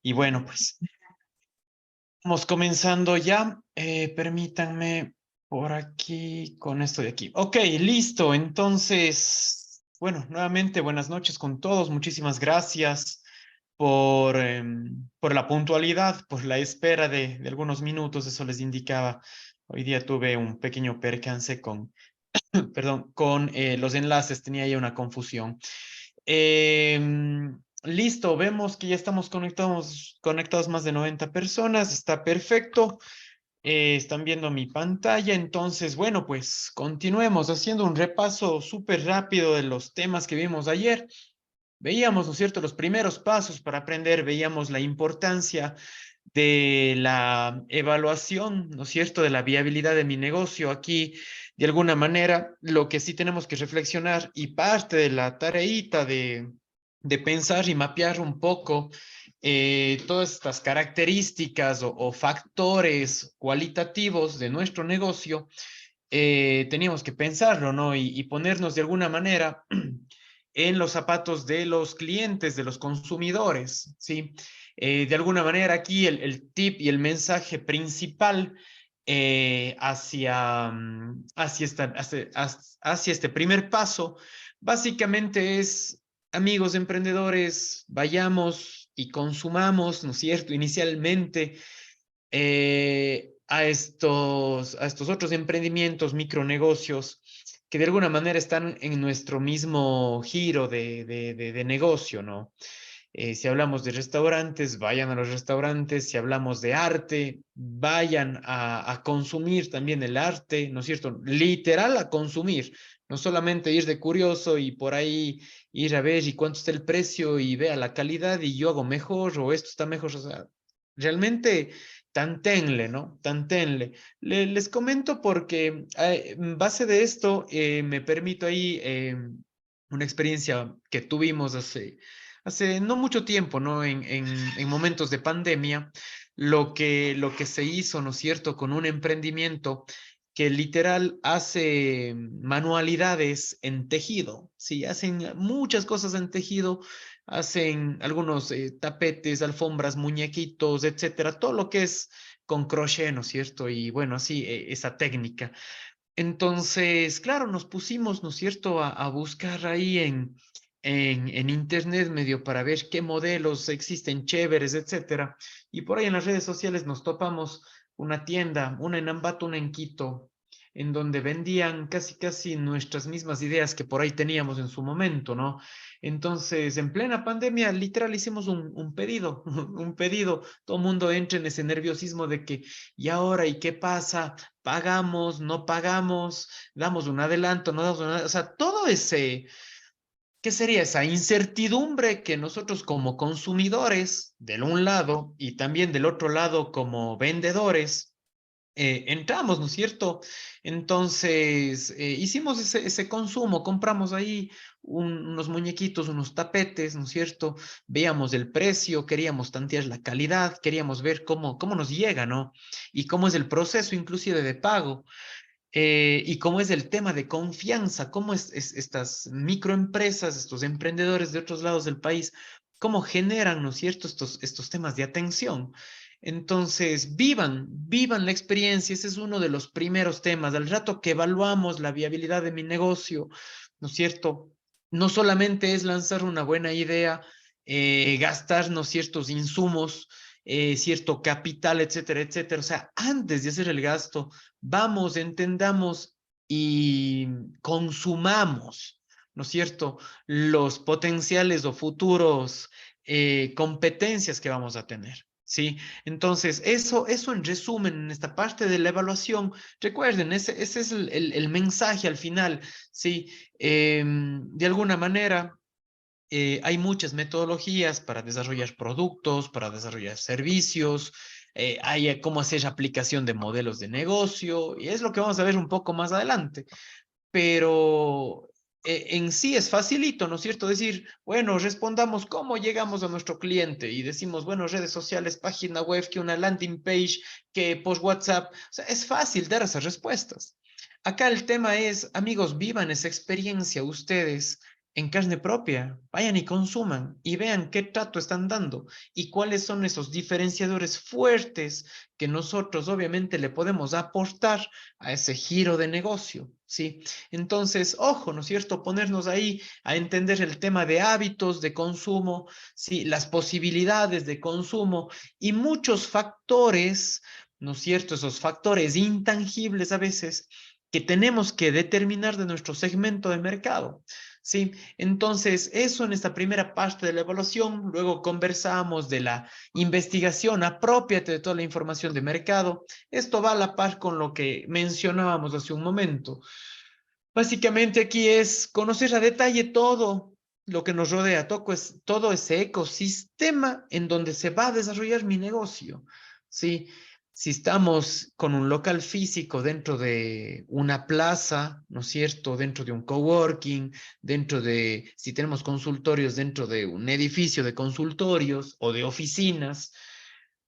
Y bueno, pues vamos comenzando ya. Permítanme por aquí con esto de aquí. Ok, listo. Entonces, bueno, nuevamente buenas noches con todos. Muchísimas gracias por la puntualidad, por la espera de algunos minutos. Eso les indicaba. Hoy día tuve un pequeño percance con, perdón, con los enlaces. Tenía ahí una confusión. Listo, vemos que ya estamos conectados más de 90 personas, está perfecto. Están viendo mi pantalla, entonces, bueno, pues continuemos haciendo un repaso súper rápido de los temas que vimos ayer. Veíamos, ¿no es cierto?, los primeros pasos para aprender, veíamos la importancia de la evaluación, ¿no es cierto?, de la viabilidad de mi negocio. Aquí, de alguna manera, lo que sí tenemos que reflexionar y parte de la tareita de pensar y mapear un poco todas estas características o factores cualitativos de nuestro negocio, teníamos que pensarlo, ¿no? Y ponernos de alguna manera en los zapatos de los clientes, de los consumidores, ¿sí? De alguna manera aquí el tip y el mensaje principal hacia este primer paso, básicamente es, amigos emprendedores, vayamos y consumamos, ¿no es cierto? Inicialmente a estos otros emprendimientos, micronegocios, que de alguna manera están en nuestro mismo giro de negocio, ¿no? Si hablamos de restaurantes, vayan a los restaurantes. Si hablamos de arte, vayan a consumir también el arte, ¿no es cierto? Literal a consumir, no solamente ir de curioso y por ahí ir a ver y cuánto está el precio y vea la calidad y yo hago mejor o esto está mejor. O sea, realmente tantenle, ¿no? Tantenle. Les comento porque en base de esto me permito ahí una experiencia que tuvimos hace no mucho tiempo, ¿no? En momentos de pandemia, lo que se hizo, ¿no es cierto?, con un emprendimiento que literal hace manualidades en tejido, sí, hacen muchas cosas en tejido, hacen algunos tapetes, alfombras, muñequitos, etcétera, todo lo que es con crochet, ¿no es cierto? Y bueno, así, esa técnica. Entonces, claro, nos pusimos, ¿no es cierto?, a buscar ahí en internet medio para ver qué modelos existen chéveres, etcétera. Y por ahí en las redes sociales nos topamos una tienda, una en Ambato, una en Quito, en donde vendían casi casi nuestras mismas ideas que por ahí teníamos en su momento, ¿no? Entonces, en plena pandemia, literal hicimos un pedido, un pedido. Todo el mundo entra en ese nerviosismo de que, ¿y ahora? ¿Y qué pasa? ¿Pagamos? ¿No pagamos? ¿Damos un adelanto? ¿No damos un adelanto? O sea, todo ese, ¿qué sería esa incertidumbre que nosotros como consumidores, del un lado, y también del otro lado como vendedores, entramos, ¿no es cierto? Entonces, hicimos ese consumo, compramos ahí unos muñequitos, unos tapetes, ¿no es cierto? Veíamos el precio, queríamos tantear la calidad, queríamos ver cómo nos llega, ¿no? Y cómo es el proceso inclusive de pago. Y cómo es el tema de confianza, cómo es estas microempresas, estos emprendedores de otros lados del país, cómo generan, ¿no es cierto?, estos temas de atención. Entonces, vivan la experiencia. Ese es uno de los primeros temas. Al rato que evaluamos la viabilidad de mi negocio, ¿no es cierto? No solamente es lanzar una buena idea, gastarnos ciertos insumos, cierto capital, etcétera, etcétera. O sea, antes de hacer el gasto, vamos, entendamos y consumamos, ¿no es cierto?, los potenciales o futuros competencias que vamos a tener. ¿Sí? Entonces, eso en resumen, en esta parte de la evaluación, recuerden, ese es el mensaje al final, ¿sí? De alguna manera, hay muchas metodologías para desarrollar productos, para desarrollar servicios, hay cómo hacer aplicación de modelos de negocio, y es lo que vamos a ver un poco más adelante. Pero en sí es facilito, ¿no es cierto? Decir, bueno, respondamos cómo llegamos a nuestro cliente y decimos, bueno, redes sociales, página web, que una landing page, que post WhatsApp. O sea, es fácil dar esas respuestas. Acá el tema es, amigos, vivan esa experiencia ustedes en carne propia. Vayan y consuman y vean qué trato están dando y cuáles son esos diferenciadores fuertes que nosotros obviamente le podemos aportar a ese giro de negocio, ¿sí? Entonces, ojo, ¿no es cierto? Ponernos ahí a entender el tema de hábitos de consumo, ¿sí? Las posibilidades de consumo y muchos factores, ¿no es cierto? Esos factores intangibles a veces que tenemos que determinar de nuestro segmento de mercado. Sí, entonces eso en esta primera parte de la evaluación, luego conversamos de la investigación, apropiate de toda la información de mercado. Esto va a la par con lo que mencionábamos hace un momento. Básicamente aquí es conocer a detalle todo lo que nos rodea, todo ese ecosistema en donde se va a desarrollar mi negocio. ¿Sí? Si estamos con un local físico dentro de una plaza, ¿no es cierto? Dentro de un coworking, si tenemos consultorios dentro de un edificio de consultorios o de oficinas,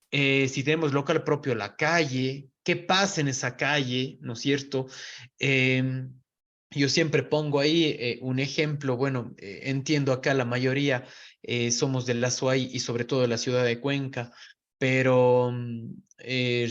si tenemos local propio, la calle, qué pasa en esa calle, ¿no es cierto? Yo siempre pongo ahí un ejemplo, bueno, entiendo acá la mayoría somos de la SUAY y sobre todo de la ciudad de Cuenca, pero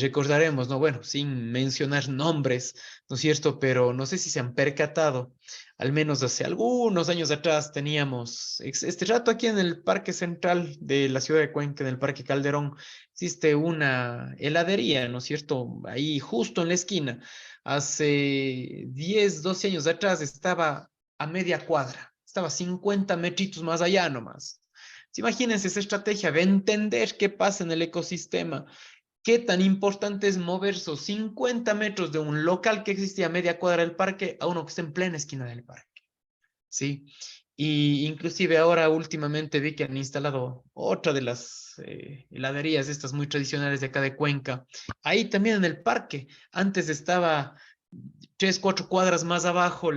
recordaremos, ¿no? Bueno, sin mencionar nombres, ¿no es cierto? Pero no sé si se han percatado, al menos hace algunos años atrás teníamos este rato aquí en el Parque Central de la ciudad de Cuenca, en el Parque Calderón, existe una heladería, ¿no es cierto? Ahí justo en la esquina. Hace 10, 12 años atrás estaba a media cuadra, estaba 50 metritos más allá nomás. Imagínense esa estrategia de entender qué pasa en el ecosistema, qué tan importante es mover esos 50 metros de un local que existía a media cuadra del parque a uno que está en plena esquina del parque. ¿Sí? Y inclusive ahora últimamente vi que han instalado otra de las heladerías estas muy tradicionales de acá de Cuenca. Ahí también en el parque. Antes estaba 3, 4 cuadras más abajo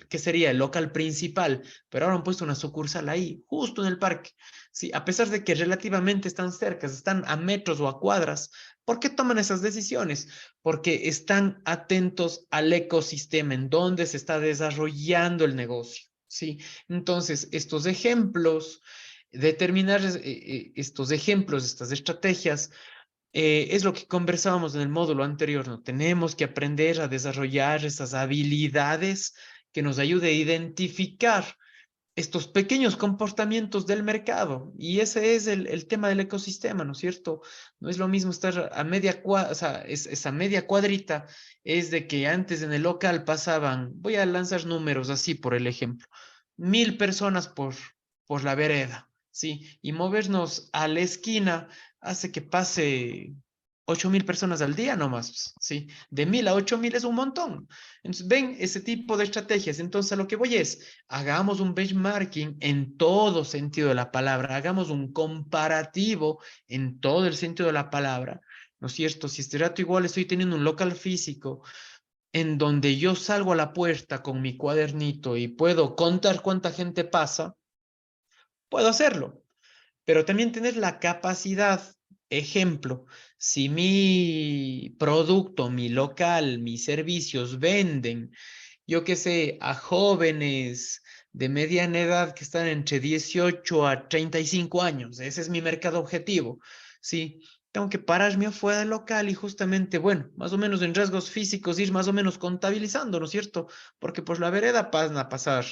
¿qué sería? El local principal, pero ahora han puesto una sucursal ahí, justo en el parque. Sí, a pesar de que relativamente están cerca, están a metros o a cuadras, ¿por qué toman esas decisiones? Porque están atentos al ecosistema en donde se está desarrollando el negocio. Sí, entonces estos ejemplos, determinar estos ejemplos, estas estrategias, es lo que conversábamos en el módulo anterior, ¿no? Tenemos que aprender a desarrollar esas habilidades que nos ayude a identificar estos pequeños comportamientos del mercado. Y ese es el tema del ecosistema, ¿no es cierto? No es lo mismo estar a media cuadra, o sea, esa media cuadrita es de que antes en el local pasaban, voy a lanzar números así por el ejemplo, 1,000 personas por la vereda, ¿sí? Y movernos a la esquina hace que pase 8,000 personas al día nomás, ¿sí? De 1,000 a 8,000 es un montón. Entonces, ven ese tipo de estrategias. Entonces, a lo que voy es, hagamos un benchmarking en todo sentido de la palabra, hagamos un comparativo en todo el sentido de la palabra, ¿no es cierto? Si este rato igual estoy teniendo un local físico en donde yo salgo a la puerta con mi cuadernito y puedo contar cuánta gente pasa, puedo hacerlo, pero también tener la capacidad, ejemplo, si mi producto, mi local, mis servicios venden, yo qué sé, a jóvenes de mediana edad que están entre 18 a 35 años, ese es mi mercado objetivo, ¿sí? Tengo que pararme afuera del local y justamente, bueno, más o menos en rasgos físicos ir más o menos contabilizando, ¿no es cierto? Porque por la vereda van a pasar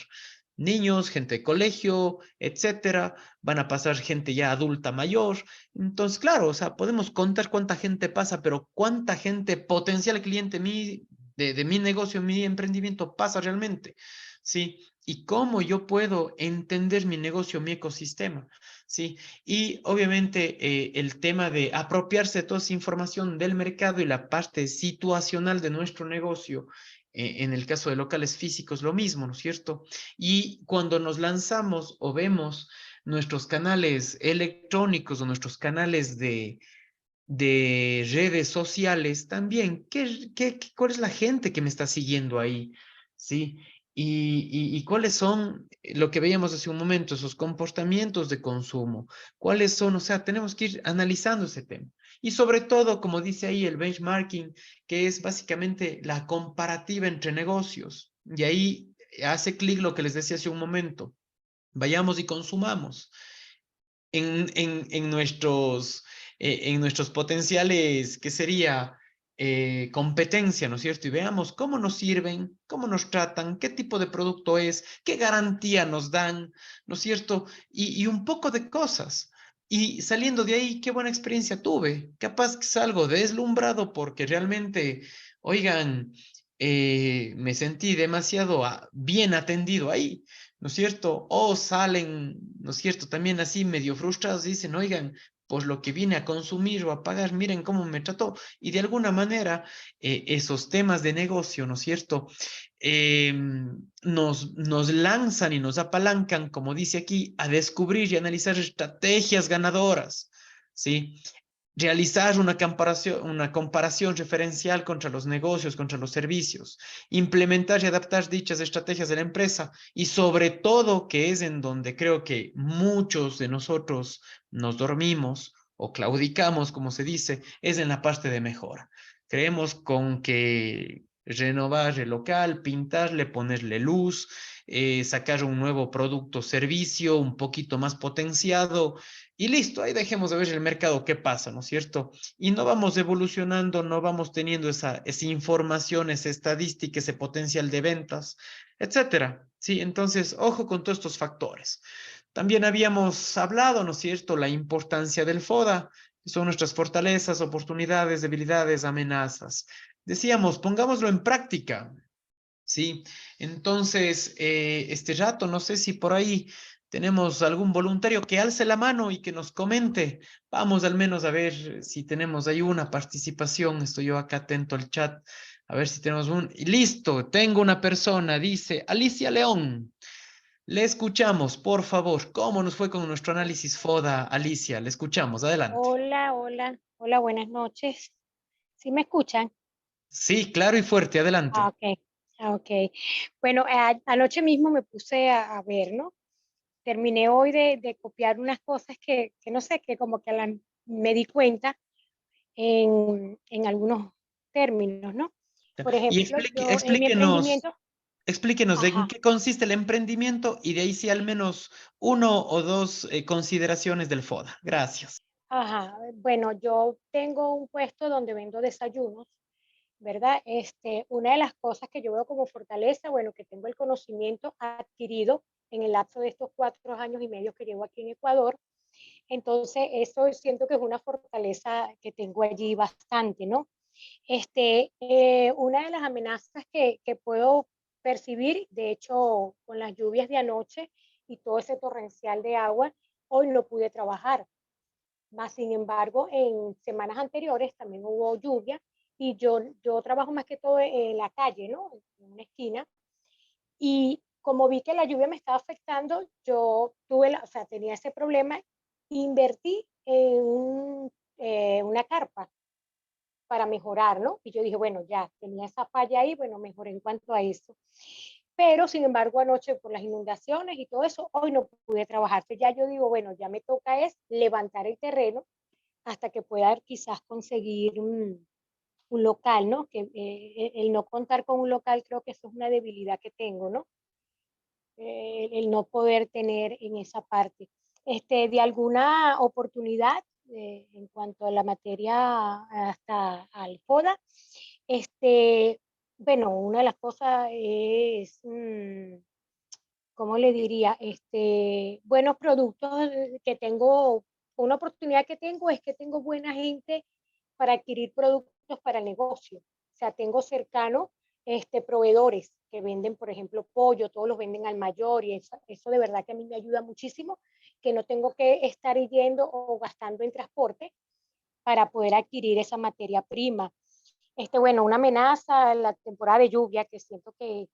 niños, gente de colegio, etcétera, van a pasar gente ya adulta mayor. Entonces, claro, o sea, podemos contar cuánta gente pasa, pero cuánta gente potencial cliente de mi negocio, mi emprendimiento pasa realmente, ¿sí? Y cómo yo puedo entender mi negocio, mi ecosistema, ¿sí? Y obviamente el tema de apropiarse de toda esa información del mercado y la parte situacional de nuestro negocio, en el caso de locales físicos, lo mismo, ¿no es cierto? Y cuando nos lanzamos o vemos nuestros canales electrónicos o nuestros canales de redes sociales también, ¿cuál es la gente que me está siguiendo ahí? ¿Sí? Y cuáles son lo que veíamos hace un momento, esos comportamientos de consumo, cuáles son, o sea, tenemos que ir analizando ese tema. Y sobre todo, como dice ahí el benchmarking, que es básicamente la comparativa entre negocios. Y ahí hace clic lo que les decía hace un momento. Vayamos y consumamos en nuestros potenciales, ¿qué sería? Competencia, ¿no es cierto? Y veamos cómo nos sirven, cómo nos tratan, qué tipo de producto es, qué garantía nos dan, ¿no es cierto? Y un poco de cosas. Y saliendo de ahí, qué buena experiencia tuve. Capaz que salgo deslumbrado porque realmente, oigan, me sentí demasiado bien atendido ahí. ¿No es cierto? O salen, ¿no es cierto? También así medio frustrados, dicen, oigan, pues lo que vine a consumir o a pagar, miren cómo me trató. Y de alguna manera, esos temas de negocio, ¿no es cierto? Nos lanzan y nos apalancan, como dice aquí, a descubrir y analizar estrategias ganadoras, ¿sí? Realizar una comparación referencial contra los negocios, contra los servicios, implementar y adaptar dichas estrategias de la empresa y sobre todo, que es en donde creo que muchos de nosotros nos dormimos o claudicamos, como se dice, es en la parte de mejora. Creemos con que renovar el local, pintarle, ponerle luz, sacar un nuevo producto o servicio un poquito más potenciado y listo, ahí dejemos de ver el mercado qué pasa, ¿no es cierto? Y no vamos evolucionando, no vamos teniendo esa información, esa estadística, ese potencial de ventas, etcétera. Sí, entonces, ojo con todos estos factores. También habíamos hablado, ¿no es cierto?, la importancia del FODA, que son nuestras fortalezas, oportunidades, debilidades, amenazas. Decíamos, pongámoslo en práctica, ¿sí? Entonces, este rato, no sé si por ahí tenemos algún voluntario que alce la mano y que nos comente. Vamos al menos a ver si tenemos ahí una participación. Estoy yo acá atento al chat. A ver si tenemos un... Y listo, tengo una persona, dice Alicia León. Le escuchamos, por favor. ¿Cómo nos fue con nuestro análisis FODA, Alicia? Le escuchamos, adelante. Hola, hola, hola, buenas noches. ¿Sí me escuchan? Sí, claro y fuerte, Ah, adelante. ok, ok. Bueno, anoche mismo me puse a ver, ¿no? Terminé hoy de copiar unas cosas que no sé, que como que me di cuenta en algunos términos, ¿no? Por Y ejemplo, yo en mi explíquenos. emprendimiento, Explíquenos de en ajá, qué consiste el emprendimiento y de ahí sí al menos uno o dos consideraciones del FODA. Gracias. ajá, bueno, yo tengo un puesto donde vendo desayunos, ¿verdad? Una de las cosas que yo veo como fortaleza, bueno, que tengo el conocimiento adquirido en el lapso de estos 4 años y medio que llevo aquí en Ecuador. Entonces, eso siento que es una fortaleza que tengo allí bastante, ¿no? Una de las amenazas que puedo percibir, de hecho, con las lluvias de anoche y todo ese torrencial de agua, hoy no pude trabajar. Más sin embargo, en semanas anteriores también hubo lluvia y yo trabajo más que todo en la calle, ¿no? En una esquina. Y como vi que la lluvia me estaba afectando, yo o sea, tenía ese problema, invertí en una carpa para mejorar, ¿no? Y yo dije, bueno, ya tenía esa falla ahí, bueno, mejoré en cuanto a eso. Pero, sin embargo, anoche por las inundaciones y todo eso, hoy no pude trabajar. Entonces ya yo digo, bueno, ya me toca es levantar el terreno hasta que pueda quizás conseguir un local, ¿no? Que el no contar con un local creo que eso es una debilidad que tengo, ¿no? El no poder tener en esa parte. De alguna oportunidad en cuanto a la materia hasta al FODA, bueno, una de las cosas es, ¿cómo le diría? Buenos productos que tengo, una oportunidad que tengo es que tengo buena gente para adquirir productos para el negocio. O sea, tengo cercano proveedores que venden, por ejemplo, pollo, todos los venden al mayor y eso de verdad que a mí me ayuda muchísimo, que no tengo que estar yendo o gastando en transporte para poder adquirir esa materia prima. Bueno, una amenaza, la temporada de lluvia, que siento que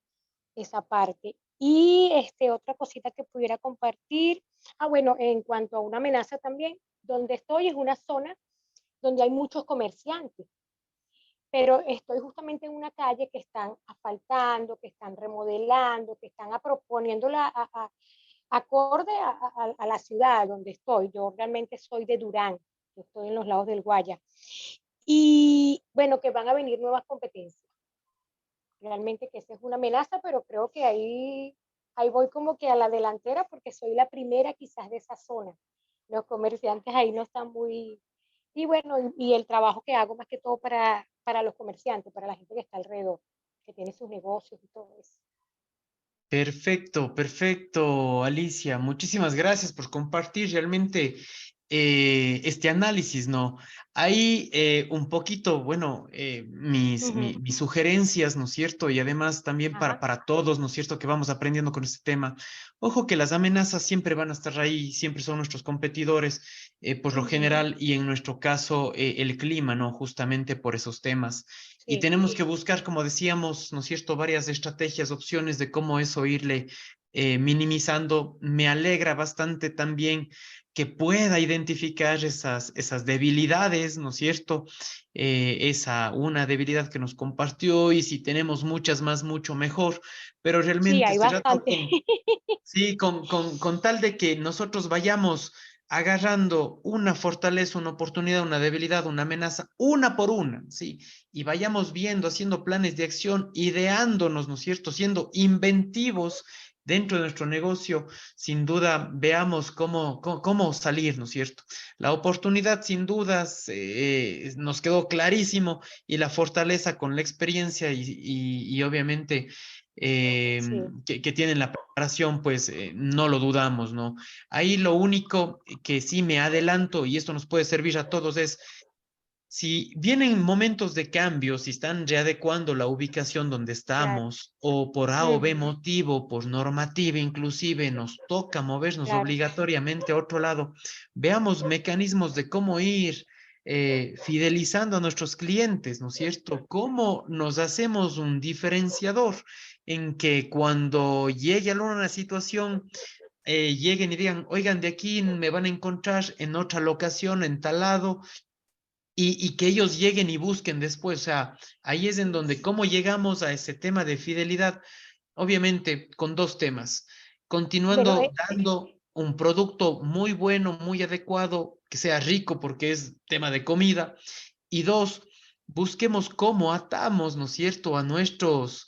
esa parte. Y otra cosita que pudiera compartir, bueno, en cuanto a una amenaza también, donde estoy es una zona donde hay muchos comerciantes, pero estoy justamente en una calle que están asfaltando, que están remodelando, que están proponiéndola acorde a la ciudad donde estoy. Yo realmente soy de Durán, yo estoy en los lados del Guaya. Y bueno, que van a venir nuevas competencias. realmente que esa es una amenaza, pero creo que ahí voy como que a la delantera porque soy la primera quizás de esa zona. Los comerciantes ahí no están muy... Y bueno, y el trabajo que hago más que todo para los comerciantes, para la gente que está alrededor, que tiene sus negocios y todo eso. Perfecto, perfecto, Alicia. Muchísimas gracias por compartir realmente este análisis, ¿no? Ahí un poquito, bueno, Ujú. mis sugerencias, ¿no es cierto? Y además también Ajá, para todos, ¿no es cierto? Que vamos aprendiendo con este tema. Ojo que las amenazas siempre van a estar ahí, siempre son nuestros competidores, por lo ujú. general, y en nuestro caso, el clima, ¿no? Justamente por esos temas. Y Sí, tenemos que buscar, como decíamos, ¿no es cierto?, varias estrategias, opciones de cómo eso irle minimizando. Me alegra bastante también que pueda identificar esas debilidades, ¿no es cierto? Esa una debilidad que nos compartió y si tenemos muchas más, mucho mejor, pero sí, realmente hay este rato bastante. sí, con tal de que nosotros vayamos agarrando una fortaleza, una oportunidad, una debilidad, una amenaza, una por una, ¿sí? Y vayamos viendo, haciendo planes de acción, ideándonos, ¿no es cierto? Siendo inventivos dentro de nuestro negocio, sin duda veamos cómo salir, ¿no es cierto? La oportunidad, sin dudas, nos quedó clarísimo y la fortaleza con la experiencia y obviamente Sí, que tienen la preparación, pues no lo dudamos, ¿no? Ahí lo único que sí me adelanto, y esto nos puede servir a todos, es si vienen momentos de cambio, si están readecuando la ubicación donde claro. estamos, o por A o B Ujú, motivo, por normativa inclusive, nos toca movernos claro. obligatoriamente a otro lado, veamos mecanismos de cómo ir fidelizando a nuestros clientes, ¿no es cierto? ¿Cómo nos hacemos un diferenciador en que cuando llegue alguna situación lleguen y digan, oigan, de aquí me van a encontrar en otra locación, en tal lado, y que ellos lleguen y busquen después? O sea, ahí es en donde, ¿cómo llegamos a ese tema de fidelidad? Obviamente, con dos temas. Bueno, Continuando dando un producto muy bueno, muy adecuado, que sea rico porque es tema de comida. Y dos, busquemos cómo atamos, ¿no es cierto?, a nuestros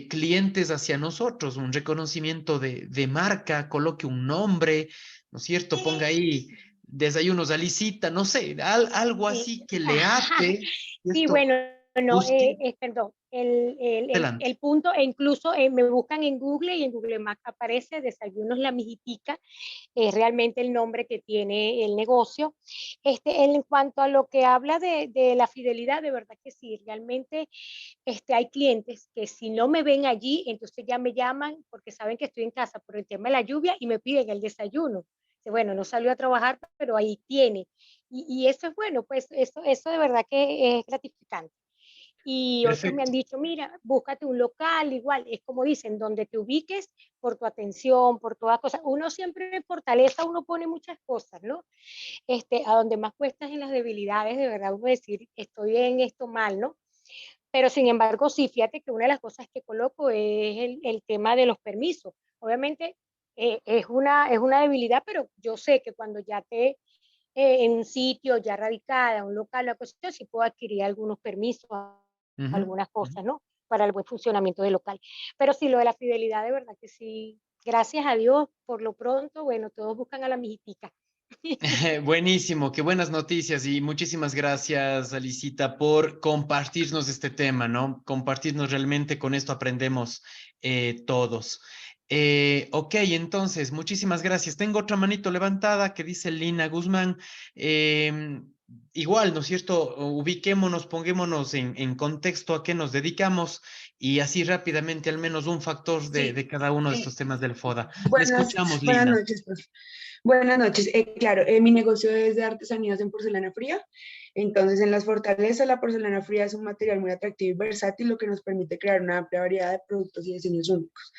clientes hacia nosotros, un reconocimiento de marca, coloque un nombre, ¿no es cierto? Ponga ahí desayunos Alicita, no sé, algo sí. así que le ate Sí, esto, bueno, no, busque perdón, adelante. el punto, e incluso me buscan en Google y en Google Maps aparece Desayunos La Mijitica, es realmente el nombre que tiene el negocio. En cuanto a lo que habla de la fidelidad, de verdad que sí, realmente hay clientes que si no me ven allí, entonces ya me llaman porque saben que estoy en casa por el tema de la lluvia y me piden el desayuno. Bueno, no salió a trabajar, pero ahí tiene. Y eso es bueno, pues eso de verdad que es gratificante. Y otros me han Perfecto. dicho, mira, búscate un local, igual, es como dicen, donde te ubiques por tu atención, por todas cosas. Uno siempre en fortaleza, uno pone muchas cosas, ¿no? A donde más cuestas en las debilidades, de verdad, uno decir, estoy en esto mal, ¿no? Pero sin embargo, sí, fíjate que una de las cosas que coloco es el tema de los permisos. Obviamente es una debilidad, pero yo sé que cuando ya te en un sitio ya radicada, un local, la cuestión, sí puedo adquirir algunos permisos, Ujú, algunas ujú. cosas, ¿no? Para el buen funcionamiento del local. Pero sí, lo de la fidelidad, de verdad que sí. Gracias a Dios, por lo pronto, bueno, todos buscan a la mijitica. Buenísimo, qué buenas noticias y muchísimas gracias, Alicita, por compartirnos este tema, ¿no? Compartirnos realmente, con esto aprendemos todos. Ok, entonces, muchísimas gracias. Tengo otra manito levantada que dice Lina Guzmán. Igual, ¿no es cierto? Ubiquémonos, pongámonos en contexto a qué nos dedicamos y así rápidamente al menos un factor Sí, de cada uno de eh, estos temas del FODA. Le buenas, escuchamos, buenas Lina. noches, profe. Buenas noches. Claro, mi negocio es de artesanías en porcelana fría. Entonces, en las fortalezas, la porcelana fría es un material muy atractivo y versátil, lo que nos permite crear una amplia variedad de productos y diseños únicos.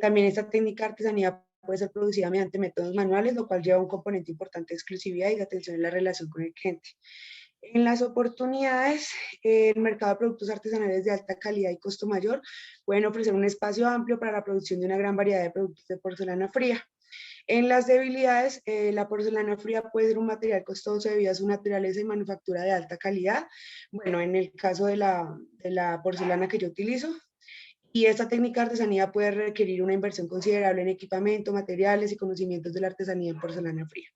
También esta técnica de artesanía puede ser producida mediante métodos manuales, lo cual lleva un componente importante de exclusividad y de atención en la relación con el cliente. En las oportunidades, el mercado de productos artesanales de alta calidad y costo mayor pueden ofrecer un espacio amplio para la producción de una gran variedad de productos de porcelana fría. En las debilidades, la porcelana fría puede ser un material costoso debido a su naturaleza y manufactura de alta calidad. Bueno, en el caso de la porcelana que yo utilizo, Y esta técnica de artesanía puede requerir una inversión considerable en equipamiento, materiales y conocimientos de la artesanía en porcelana fría.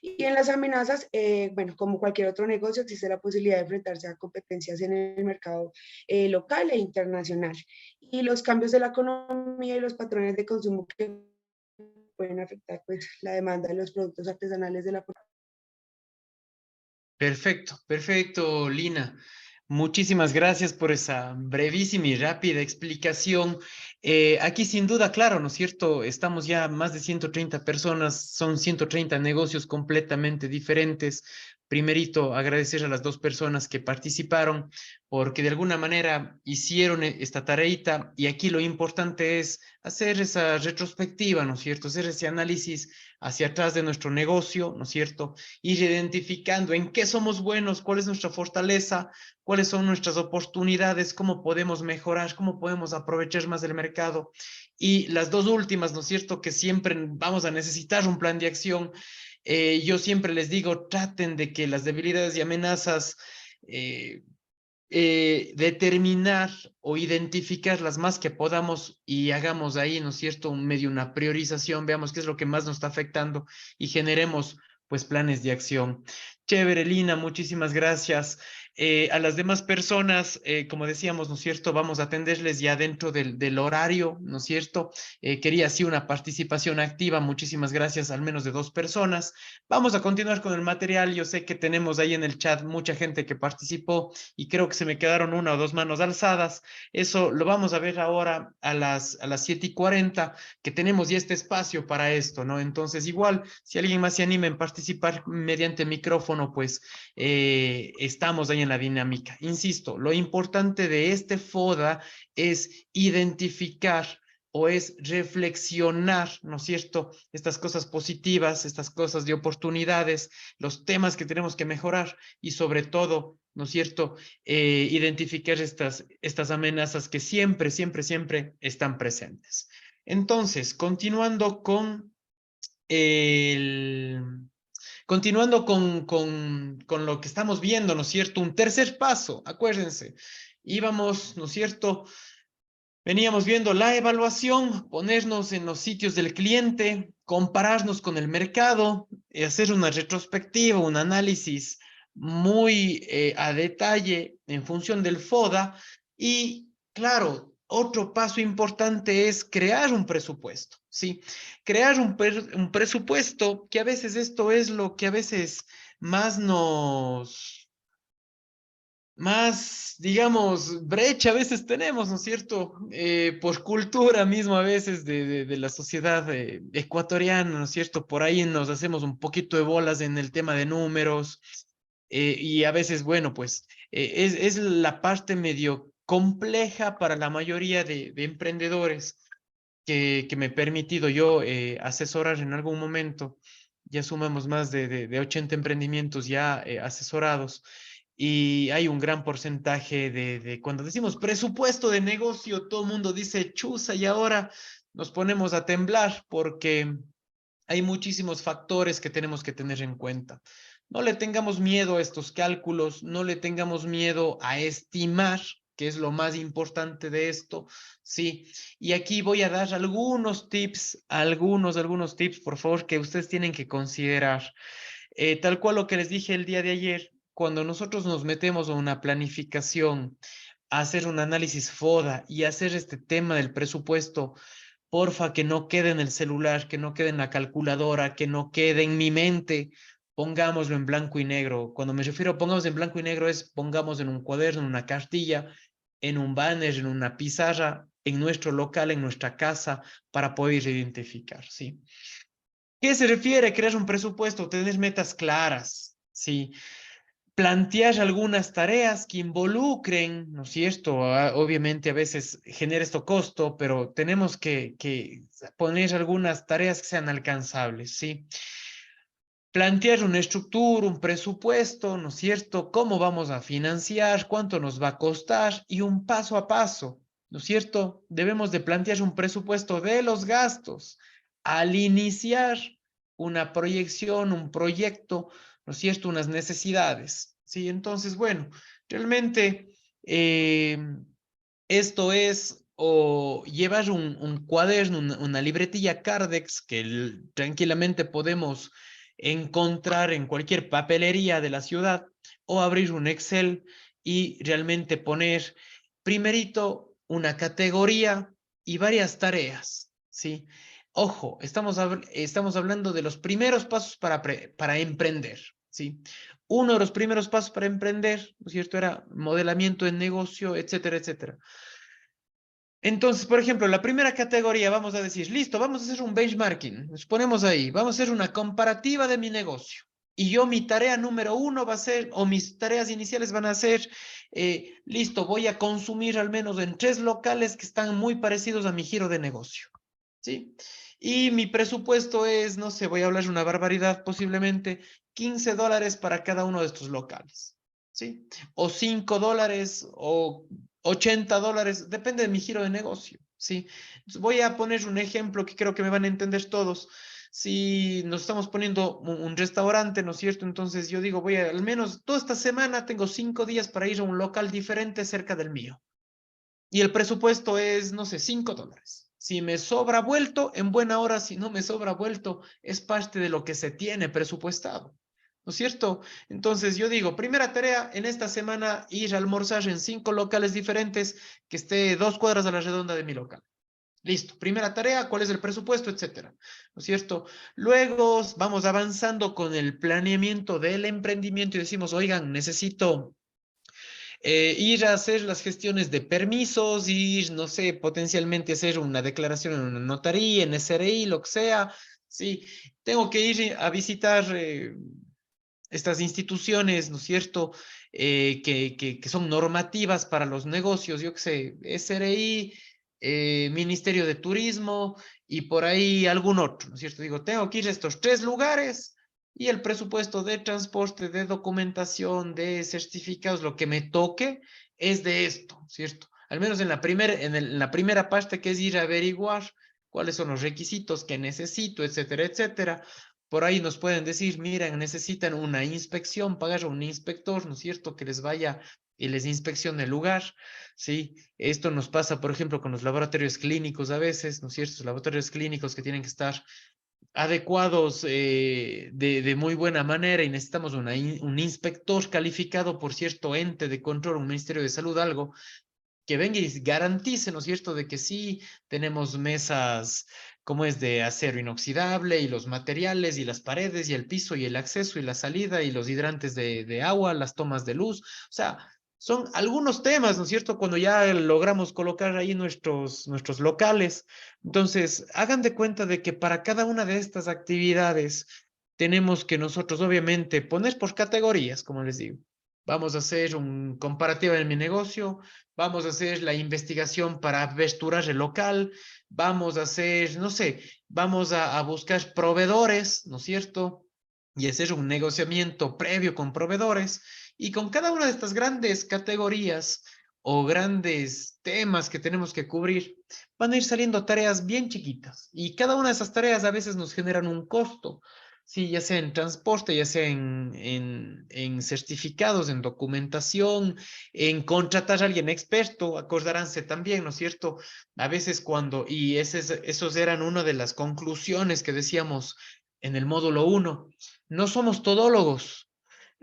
Y en las amenazas, bueno, como cualquier otro negocio, existe la posibilidad de enfrentarse a competencias en el mercado local e internacional. Y los cambios de la economía y los patrones de consumo que pueden afectar pues, la demanda de los productos artesanales de la. Perfecto, perfecto, Lina. Muchísimas gracias por esa brevísima y rápida explicación. Aquí sin duda, claro, ¿no es cierto? Estamos ya más de 130 personas, son 130 negocios completamente diferentes. Primerito, agradecer a las dos personas que participaron porque de alguna manera hicieron esta tareita y aquí lo importante es hacer esa retrospectiva, ¿no es cierto? Hacer ese análisis hacia atrás de nuestro negocio, ¿no es cierto? Ir identificando en qué somos buenos, cuál es nuestra fortaleza, cuáles son nuestras oportunidades, cómo podemos mejorar, cómo podemos aprovechar más del mercado. Y las dos últimas, ¿no es cierto? Que siempre vamos a necesitar un plan de acción. Yo siempre les digo, traten de que las debilidades y amenazas determinar o identificar las más que podamos y hagamos ahí, ¿no es cierto?, un medio, una priorización, veamos qué es lo que más nos está afectando y generemos pues planes de acción. Chévere, Lina, muchísimas gracias. A las demás personas, como decíamos, ¿no es cierto?, vamos a atenderles ya dentro del horario, ¿no es cierto? Quería así una participación activa, muchísimas gracias, al menos de dos personas. Vamos a continuar con el material, yo sé que tenemos ahí en el chat mucha gente que participó y creo que se me quedaron una o dos manos alzadas. Eso lo vamos a ver ahora a las 7:40, que tenemos ya este espacio para esto, ¿no? Entonces, igual, si alguien más se anima en participar mediante micrófono, pues estamos ahí en la dinámica. Insisto, lo importante de este FODA es identificar o es reflexionar, ¿no es cierto?, estas cosas positivas, estas cosas de oportunidades, los temas que tenemos que mejorar y sobre todo, ¿no es cierto?, identificar estas amenazas que siempre, siempre, siempre están presentes. Entonces, continuando con lo que estamos viendo, ¿no es cierto? Un tercer paso, acuérdense, íbamos, ¿no es cierto?, veníamos viendo la evaluación, ponernos en los sitios del cliente, compararnos con el mercado, hacer una retrospectiva, un análisis muy a detalle en función del FODA y, claro, otro paso importante es crear un presupuesto, ¿sí? Crear un presupuesto, que a veces esto es lo que a veces más digamos, brecha a veces tenemos, ¿no es cierto? Por cultura mismo a veces de la sociedad ecuatoriana, ¿no es cierto? Por ahí nos hacemos un poquito de bolas en el tema de números y a veces, bueno, pues es la parte medio compleja para la mayoría de emprendedores que me he permitido yo asesorar en algún momento. Ya sumamos más de 80 emprendimientos ya asesorados y hay un gran porcentaje cuando decimos presupuesto de negocio, todo el mundo dice chuza y ahora nos ponemos a temblar porque hay muchísimos factores que tenemos que tener en cuenta. No le tengamos miedo a estos cálculos, no le tengamos miedo a estimar, que es lo más importante de esto, ¿sí? Y aquí voy a dar algunos tips, algunos tips, por favor, que ustedes tienen que considerar. Tal cual lo que les dije el día de ayer, cuando nosotros nos metemos a una planificación, a hacer un análisis FODA y hacer este tema del presupuesto, porfa, que no quede en el celular, que no quede en la calculadora, que no quede en mi mente, pongámoslo en blanco y negro. Cuando me refiero a pongamos en blanco y negro es pongamos en un cuaderno, en una cartilla, en un banner, en una pizarra, en nuestro local, en nuestra casa, para poder identificar, ¿sí? ¿Qué se refiere a crear un presupuesto? Tener metas claras, ¿sí? Plantear algunas tareas que involucren, ¿no es cierto? Obviamente a veces genera esto costo, pero tenemos que poner algunas tareas que sean alcanzables, ¿sí? Plantear una estructura, un presupuesto, ¿no es cierto? ¿Cómo vamos a financiar? ¿Cuánto nos va a costar? Y un paso a paso, ¿no es cierto? Debemos de plantear un presupuesto de los gastos al iniciar una proyección, un proyecto, ¿no es cierto? Unas necesidades, ¿sí? Entonces, bueno, realmente esto es o llevar un cuaderno, una libretilla Cardex que tranquilamente podemos encontrar en cualquier papelería de la ciudad, o abrir un Excel y realmente poner primerito una categoría y varias tareas, ¿sí? Ojo, estamos hablando de los primeros pasos para emprender, ¿sí? Uno de los primeros pasos para emprender, ¿no es cierto?, era modelamiento en negocio, etcétera, etcétera. Entonces, por ejemplo, la primera categoría, vamos a decir, listo, vamos a hacer un benchmarking. Nos ponemos ahí, vamos a hacer una comparativa de mi negocio. Y yo, mi tarea número uno va a ser, o mis tareas iniciales van a ser, listo, voy a consumir al menos en 3 locales que están muy parecidos a mi giro de negocio. ¿Sí? Y mi presupuesto es, no sé, voy a hablar una barbaridad, posiblemente $15 para cada uno de estos locales. ¿Sí? O $5 o $80, depende de mi giro de negocio, ¿sí? Entonces voy a poner un ejemplo que creo que me van a entender todos. Si nos estamos poniendo un restaurante, ¿no es cierto? Entonces yo digo, voy a, al menos toda esta semana tengo 5 días para ir a un local diferente cerca del mío. Y el presupuesto es, no sé, $5. Si me sobra vuelto, en buena hora; si no me sobra vuelto, es parte de lo que se tiene presupuestado. ¿No es cierto? Entonces yo digo, primera tarea en esta semana, ir a almorzar en 5 locales diferentes que esté 2 cuadras a la redonda de mi local. Listo, primera tarea, ¿cuál es el presupuesto?, etcétera. ¿No es cierto? Luego vamos avanzando con el planeamiento del emprendimiento y decimos, oigan, necesito ir a hacer las gestiones de permisos, ir, no sé, potencialmente hacer una declaración en una notaría, en SRI, lo que sea. Sí, tengo que ir a visitar estas instituciones, ¿no es cierto?, que son normativas para los negocios, yo qué sé, SRI, Ministerio de Turismo y por ahí algún otro, ¿no es cierto? Digo, tengo que ir a estos 3 lugares y el presupuesto de transporte, de documentación, de certificados, lo que me toque es de esto, ¿cierto? Al menos en la primera parte, que es ir a averiguar cuáles son los requisitos que necesito, etcétera, etcétera. Por ahí nos pueden decir, miren, necesitan una inspección, pagar a un inspector, ¿no es cierto?, que les vaya y les inspeccione el lugar, ¿sí? Esto nos pasa, por ejemplo, con los laboratorios clínicos a veces, ¿no es cierto? Los laboratorios clínicos que tienen que estar adecuados de muy buena manera y necesitamos un inspector calificado por cierto ente de control, un Ministerio de Salud, algo que venga y garantice, ¿no es cierto?, de que sí tenemos mesas como es de acero inoxidable y los materiales y las paredes y el piso y el acceso y la salida y los hidrantes de agua, las tomas de luz. O sea, son algunos temas, ¿no es cierto?, cuando ya logramos colocar ahí nuestros locales. Entonces, hagan de cuenta de que para cada una de estas actividades tenemos que nosotros, obviamente, poner por categorías, como les digo. Vamos a hacer un comparativo en mi negocio, vamos a hacer la investigación para avesturaje local, vamos a hacer, no sé, vamos a buscar proveedores, ¿no es cierto?, y hacer un negociamiento previo con proveedores. Y con cada una de estas grandes categorías o grandes temas que tenemos que cubrir, van a ir saliendo tareas bien chiquitas. Y cada una de esas tareas a veces nos generan un costo. Sí, ya sea en transporte, ya sea en certificados, en documentación, en contratar a alguien experto. Acordaránse también, ¿no es cierto? A veces y esos eran una de las conclusiones que decíamos en el módulo 1. No somos todólogos.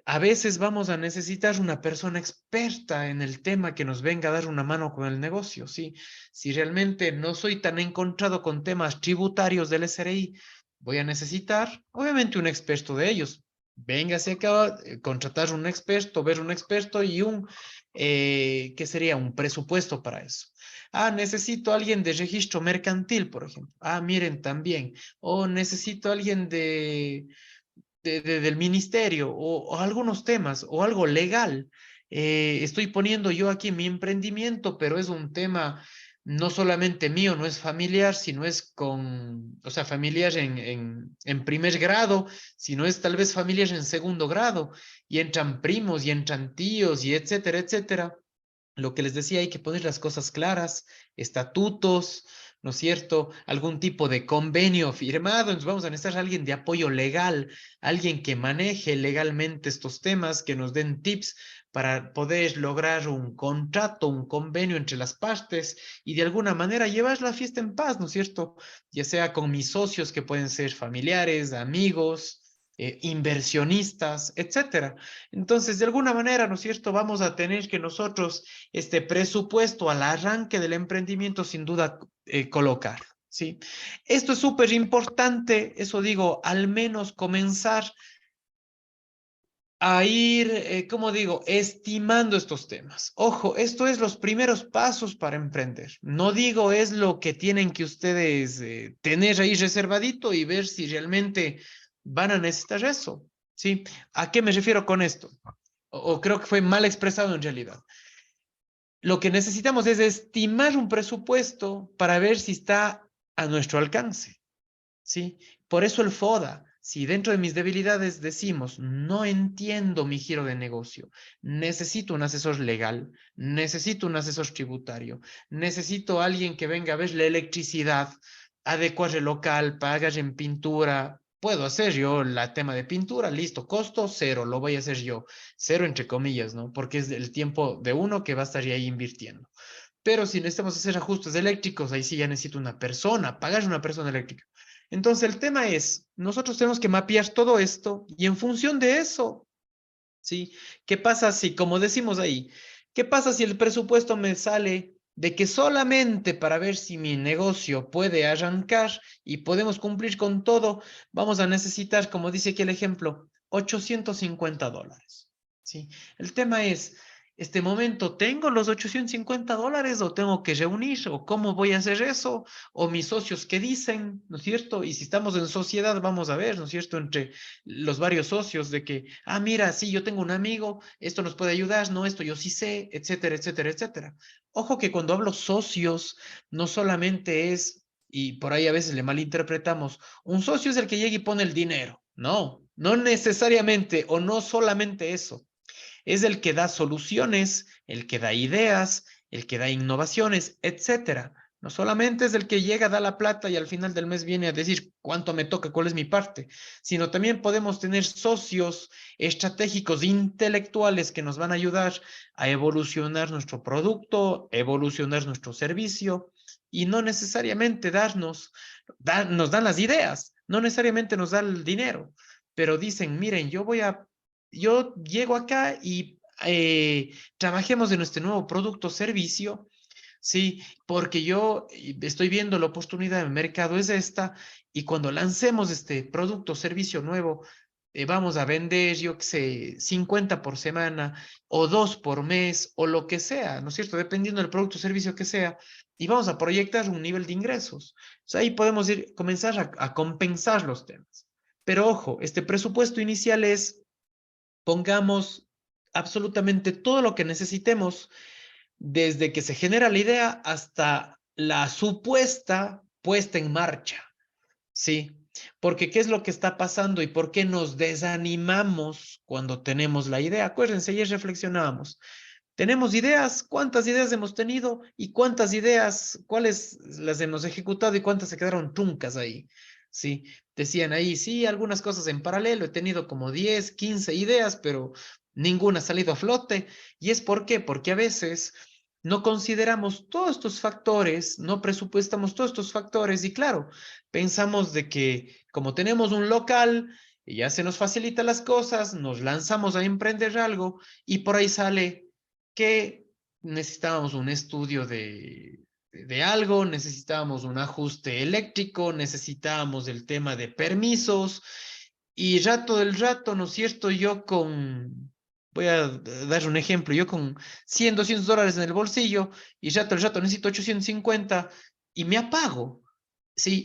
A veces vamos a necesitar una persona experta en el tema que nos venga a dar una mano con el negocio, ¿sí? Si realmente no soy tan encontrado con temas tributarios del SRI, voy a necesitar, obviamente, un experto de ellos. Véngase acá, contratar un experto, ver un experto y ¿qué sería? Un presupuesto para eso. Ah, necesito alguien de registro mercantil, por ejemplo. Ah, miren, también. O necesito alguien del ministerio o algunos temas o algo legal. Estoy poniendo yo aquí mi emprendimiento, pero es un tema no solamente mío, no es familiar, sino es o sea, familiar en primer grado, sino es tal vez familiar en segundo grado, y entran primos y entran tíos y etcétera, etcétera. Lo que les decía, hay que poner las cosas claras, estatutos, ¿no es cierto? Algún tipo de convenio firmado, entonces vamos a necesitar a alguien de apoyo legal, alguien que maneje legalmente estos temas, que nos den tips para poder lograr un contrato, un convenio entre las partes y de alguna manera llevar la fiesta en paz, ¿no es cierto? Ya sea con mis socios que pueden ser familiares, amigos, inversionistas, etcétera. Entonces, de alguna manera, ¿no es cierto? Vamos a tener que nosotros este presupuesto al arranque del emprendimiento sin duda colocar, ¿sí? Esto es súper importante, eso digo, al menos comenzar a ir, como digo, estimando estos temas. Ojo, esto es los primeros pasos para emprender. No digo es lo que tienen que ustedes tener ahí reservadito y ver si realmente van a necesitar eso, ¿sí? ¿A qué me refiero con esto? O creo que fue mal expresado en realidad. Lo que necesitamos es estimar un presupuesto para ver si está a nuestro alcance, ¿sí? Por eso el FODA, si dentro de mis debilidades decimos, no entiendo mi giro de negocio, necesito un asesor legal, necesito un asesor tributario, necesito alguien que venga a ver la electricidad, adecuar el local, pagar en pintura. Puedo hacer yo el tema de pintura, listo, costo cero, lo voy a hacer yo. Cero entre comillas, ¿no? Porque es el tiempo de uno que va a estar ahí invirtiendo. Pero si necesitamos hacer ajustes eléctricos, ahí sí ya necesito una persona, pagar una persona eléctrica. Entonces el tema es, nosotros tenemos que mapear todo esto y en función de eso, ¿sí? ¿Qué pasa si, como decimos ahí, qué pasa si el presupuesto me sale de que solamente para ver si mi negocio puede arrancar y podemos cumplir con todo, vamos a necesitar, como dice aquí el ejemplo, $850, ¿sí? El tema es, este momento, ¿tengo los $850 o tengo que reunir? ¿O cómo voy a hacer eso? ¿O mis socios qué dicen? ¿No es cierto? Y si estamos en sociedad, vamos a ver, ¿no es cierto? Entre los varios socios de que, ah, mira, sí, yo tengo un amigo, esto nos puede ayudar, no, esto yo sí sé, etcétera, etcétera, etcétera. Ojo que cuando hablo socios, no solamente es, y por ahí a veces le malinterpretamos, un socio es el que llega y pone el dinero. No, no necesariamente o no solamente eso. Es el que da soluciones, el que da ideas, el que da innovaciones, etcétera. No solamente es el que llega, da la plata y al final del mes viene a decir cuánto me toca, cuál es mi parte, sino también podemos tener socios estratégicos intelectuales que nos van a ayudar a evolucionar nuestro producto, evolucionar nuestro servicio y no necesariamente nos dan las ideas, no necesariamente nos da el dinero, pero dicen, miren, yo llego acá y trabajemos en este nuevo producto o servicio, sí, porque yo estoy viendo la oportunidad de mercado es esta y cuando lancemos este producto o servicio nuevo, vamos a vender, yo qué sé, 50 por semana o 2 por mes o lo que sea, ¿no es cierto? Dependiendo del producto o servicio que sea, y vamos a proyectar un nivel de ingresos. O sea, ahí podemos comenzar a compensar los temas. Pero ojo, este presupuesto inicial es pongamos absolutamente todo lo que necesitemos desde que se genera la idea hasta la supuesta puesta en marcha, ¿sí? Porque ¿qué es lo que está pasando y por qué nos desanimamos cuando tenemos la idea? Acuérdense, ayer reflexionábamos. Tenemos ideas, ¿cuántas ideas hemos tenido y cuántas ideas, cuáles las hemos ejecutado y cuántas se quedaron truncas ahí? Sí, decían ahí, sí, algunas cosas en paralelo, he tenido como 10, 15 ideas, pero ninguna ha salido a flote. ¿Y es por qué? Porque a veces no consideramos todos estos factores, no presupuestamos todos estos factores y claro, pensamos de que como tenemos un local, y ya se nos facilitan las cosas, nos lanzamos a emprender algo y por ahí sale que necesitábamos un estudio de algo, necesitábamos un ajuste eléctrico, necesitábamos el tema de permisos y rato del rato, ¿no es cierto? Voy a dar un ejemplo, yo con 100, $200 en el bolsillo y rato del rato necesito 850 y me apago. Sí,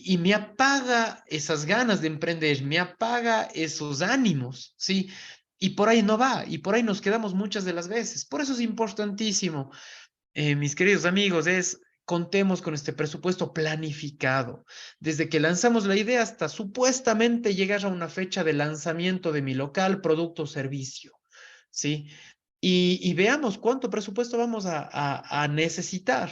y me apaga esas ganas de emprender, me apaga esos ánimos, ¿sí? Y por ahí no va, y por ahí nos quedamos muchas de las veces. Por eso es importantísimo, mis queridos amigos, contemos con este presupuesto planificado. Desde que lanzamos la idea hasta supuestamente llegar a una fecha de lanzamiento de mi local, producto o servicio, ¿sí? Y veamos cuánto presupuesto vamos a necesitar.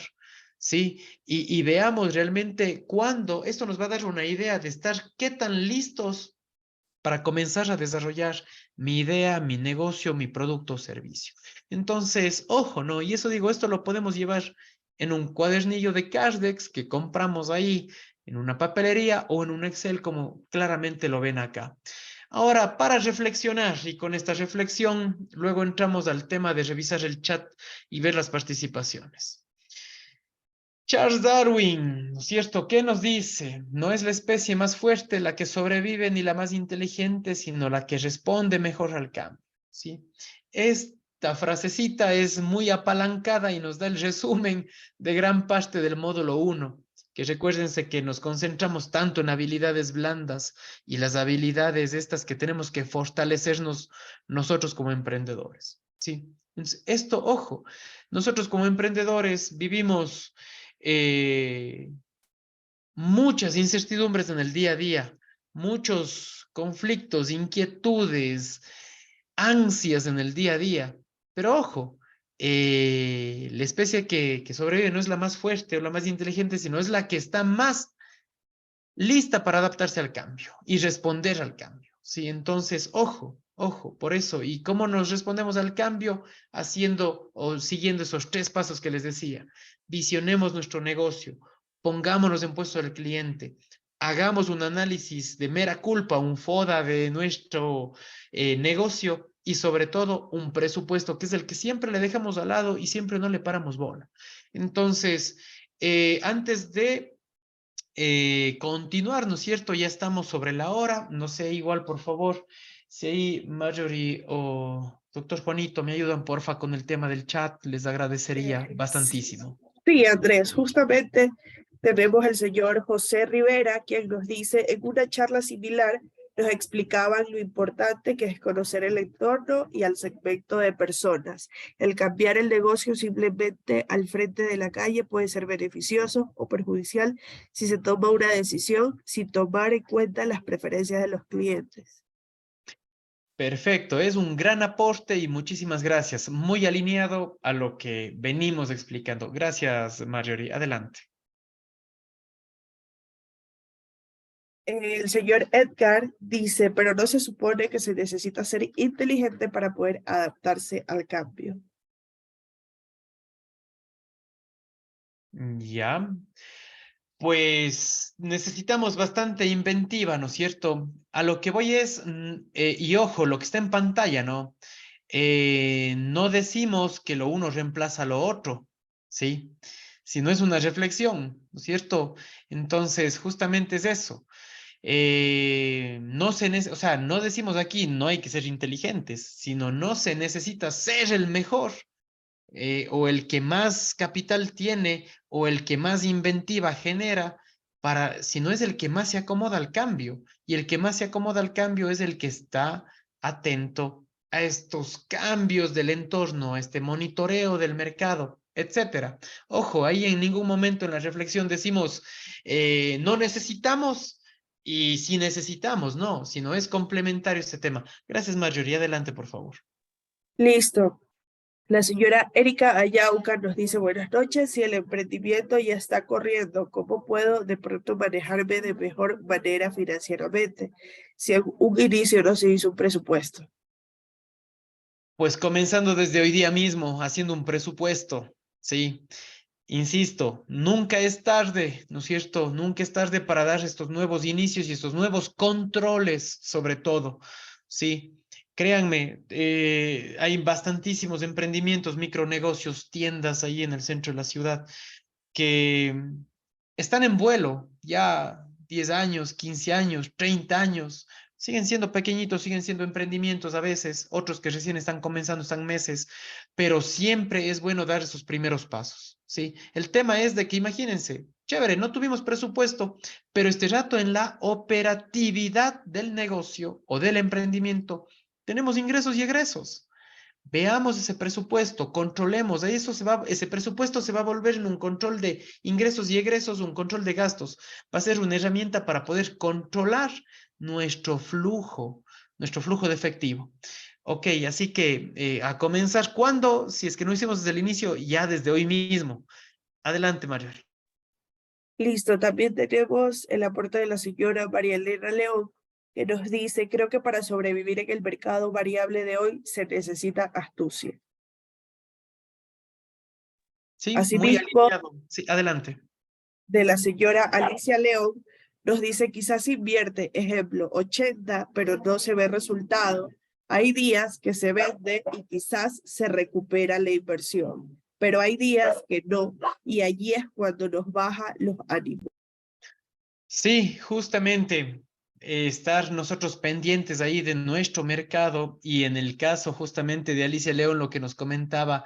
¿sí? Y veamos realmente cuándo, esto nos va a dar una idea de estar qué tan listos para comenzar a desarrollar mi idea, mi negocio, mi producto o servicio. Entonces, ojo, ¿no? Y eso digo, esto lo podemos llevar en un cuadernillo de Cardex que compramos ahí, en una papelería o en un Excel, como claramente lo ven acá. Ahora, para reflexionar, y con esta reflexión, luego entramos al tema de revisar el chat y ver las participaciones. Charles Darwin, ¿no es cierto? ¿Qué nos dice? No es la especie más fuerte la que sobrevive ni la más inteligente, sino la que responde mejor al cambio, ¿sí? Esta frasecita es muy apalancada y nos da el resumen de gran parte del módulo 1, que recuérdense que nos concentramos tanto en habilidades blandas y las habilidades estas que tenemos que fortalecernos nosotros como emprendedores, ¿sí? Entonces, esto, ojo, nosotros como emprendedores vivimos muchas incertidumbres en el día a día, muchos conflictos, inquietudes, ansias en el día a día. Pero ojo, la especie que sobrevive no es la más fuerte o la más inteligente, sino es la que está más lista para adaptarse al cambio y responder al cambio. Sí, entonces, ojo, ojo, por eso. ¿Y cómo nos respondemos al cambio? Haciendo o siguiendo esos 3 pasos que les decía. Visionemos nuestro negocio, pongámonos en puesto del cliente, hagamos un análisis de mera culpa, un FODA de nuestro negocio y sobre todo un presupuesto que es el que siempre le dejamos al lado y siempre no le paramos bola. Entonces, antes de continuar, ¿no es cierto? Ya estamos sobre la hora. No sé, igual, por favor, si ahí Marjorie o doctor Juanito me ayudan, porfa, con el tema del chat, les agradecería bastantísimo. Sí, Andrés, justamente tenemos el señor José Rivera, quien nos dice, en una charla similar, nos explicaban lo importante que es conocer el entorno y al segmento de personas. El cambiar el negocio simplemente al frente de la calle puede ser beneficioso o perjudicial si se toma una decisión sin tomar en cuenta las preferencias de los clientes. Perfecto, es un gran aporte y muchísimas gracias. Muy alineado a lo que venimos explicando. Gracias, Marjorie. Adelante. El señor Edgar dice, pero no se supone que se necesita ser inteligente para poder adaptarse al cambio. Ya. Pues necesitamos bastante inventiva, ¿no es cierto? A lo que voy es, y ojo, lo que está en pantalla, ¿no? No decimos que lo uno reemplaza lo otro, ¿sí? Si no es una reflexión, ¿no es cierto? Entonces, justamente es eso. O sea, no decimos aquí no hay que ser inteligentes, sino no se necesita ser el mejor o el que más capital tiene o el que más inventiva genera, para, si no es el que más se acomoda al cambio. Y el que más se acomoda al cambio es el que está atento a estos cambios del entorno, a este monitoreo del mercado, etcétera. Ojo, ahí en ningún momento en la reflexión decimos no necesitamos y si necesitamos, no, sino es complementario este tema. Gracias, Marjorie. Adelante, por favor. Listo. La señora Erika Ayauca nos dice, buenas noches, si el emprendimiento ya está corriendo, ¿cómo puedo de pronto manejarme de mejor manera financieramente? Si en un inicio no se hizo un presupuesto. Pues comenzando desde hoy día mismo, haciendo un presupuesto, ¿sí? Insisto, nunca es tarde, ¿no es cierto? Nunca es tarde para dar estos nuevos inicios y estos nuevos controles, sobre todo, ¿sí? Créanme, hay bastantísimos emprendimientos, micronegocios, tiendas ahí en el centro de la ciudad que están en vuelo ya 10 años, 15 años, 30 años, siguen siendo pequeñitos, siguen siendo emprendimientos a veces, otros que recién están comenzando, están meses, pero siempre es bueno dar esos primeros pasos, ¿sí? El tema es de que imagínense, chévere, no tuvimos presupuesto, pero este rato en la operatividad del negocio o del emprendimiento tenemos ingresos y egresos. Veamos ese presupuesto, controlemos, ese presupuesto se va a volver en un control de ingresos y egresos, un control de gastos. Va a ser una herramienta para poder controlar nuestro flujo de efectivo. Ok, así que a comenzar, ¿cuándo? Si es que no hicimos desde el inicio, ya desde hoy mismo. Adelante, Marjorie. Listo, también tenemos el aporte de la señora María Elena León, que nos dice, creo que para sobrevivir en el mercado variable de hoy se necesita astucia. Sí, muy Asimismo, alineado. Sí, adelante. de la señora Alicia León, nos dice quizás invierte, ejemplo, 80, pero no se ve resultado. Hay días que se vende y quizás se recupera la inversión, pero hay días que no, y allí es cuando nos baja los ánimos. Sí, justamente estar nosotros pendientes ahí de nuestro mercado y en el caso justamente de Alicia León, lo que nos comentaba,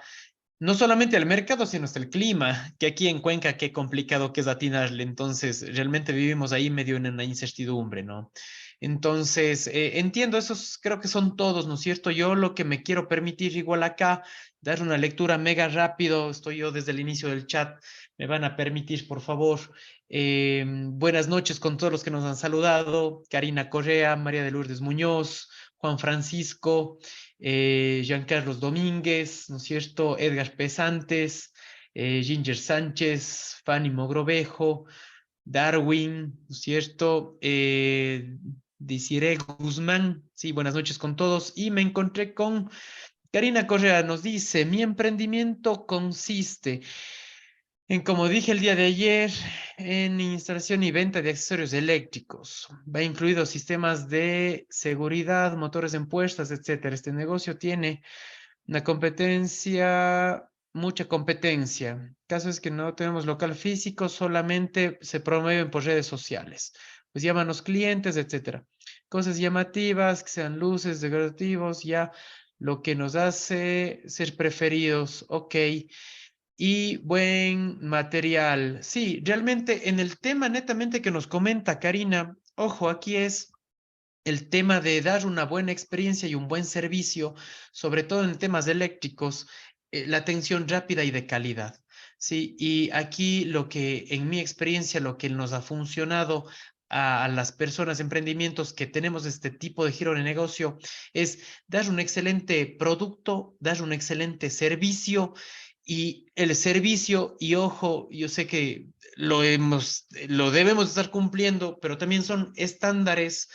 no solamente el mercado, sino hasta el clima, que aquí en Cuenca qué complicado que es atinarle. Entonces, realmente vivimos ahí medio en una incertidumbre, ¿no? Entonces, entiendo, esos creo que son todos, ¿no es cierto? Yo lo que me quiero permitir igual acá, dar una lectura mega rápido, estoy yo desde el inicio del chat, me van a permitir, por favor. Buenas noches con todos los que nos han saludado, Karina Correa, María de Lourdes Muñoz, Juan Francisco, Jean Carlos Domínguez, ¿no es cierto? Edgar Pesantes, Ginger Sánchez, Fanny Mogrovejo, Darwin, ¿no es cierto? Desiree Guzmán, sí, buenas noches con todos. Y me encontré con Karina Correa, nos dice, mi emprendimiento consiste en, como dije el día de ayer, en instalación y venta de accesorios eléctricos. Va incluido sistemas de seguridad, motores en puertas, etcétera. Este negocio tiene una competencia, mucha competencia. El caso es que no tenemos local físico, solamente se promueven por redes sociales. Pues llaman los clientes, etcétera. Cosas llamativas, que sean luces, decorativos, ya lo que nos hace ser preferidos, ok. Y buen material. Sí, realmente en el tema netamente que nos comenta Karina, ojo, aquí es el tema de dar una buena experiencia y un buen servicio, sobre todo en temas eléctricos, la atención rápida y de calidad. Sí, y aquí lo que, en mi experiencia, lo que nos ha funcionado a las personas, emprendimientos que tenemos este tipo de giro de negocio, es dar un excelente producto, dar un excelente servicio y el servicio, y ojo, yo sé que lo debemos estar cumpliendo, pero también son estándares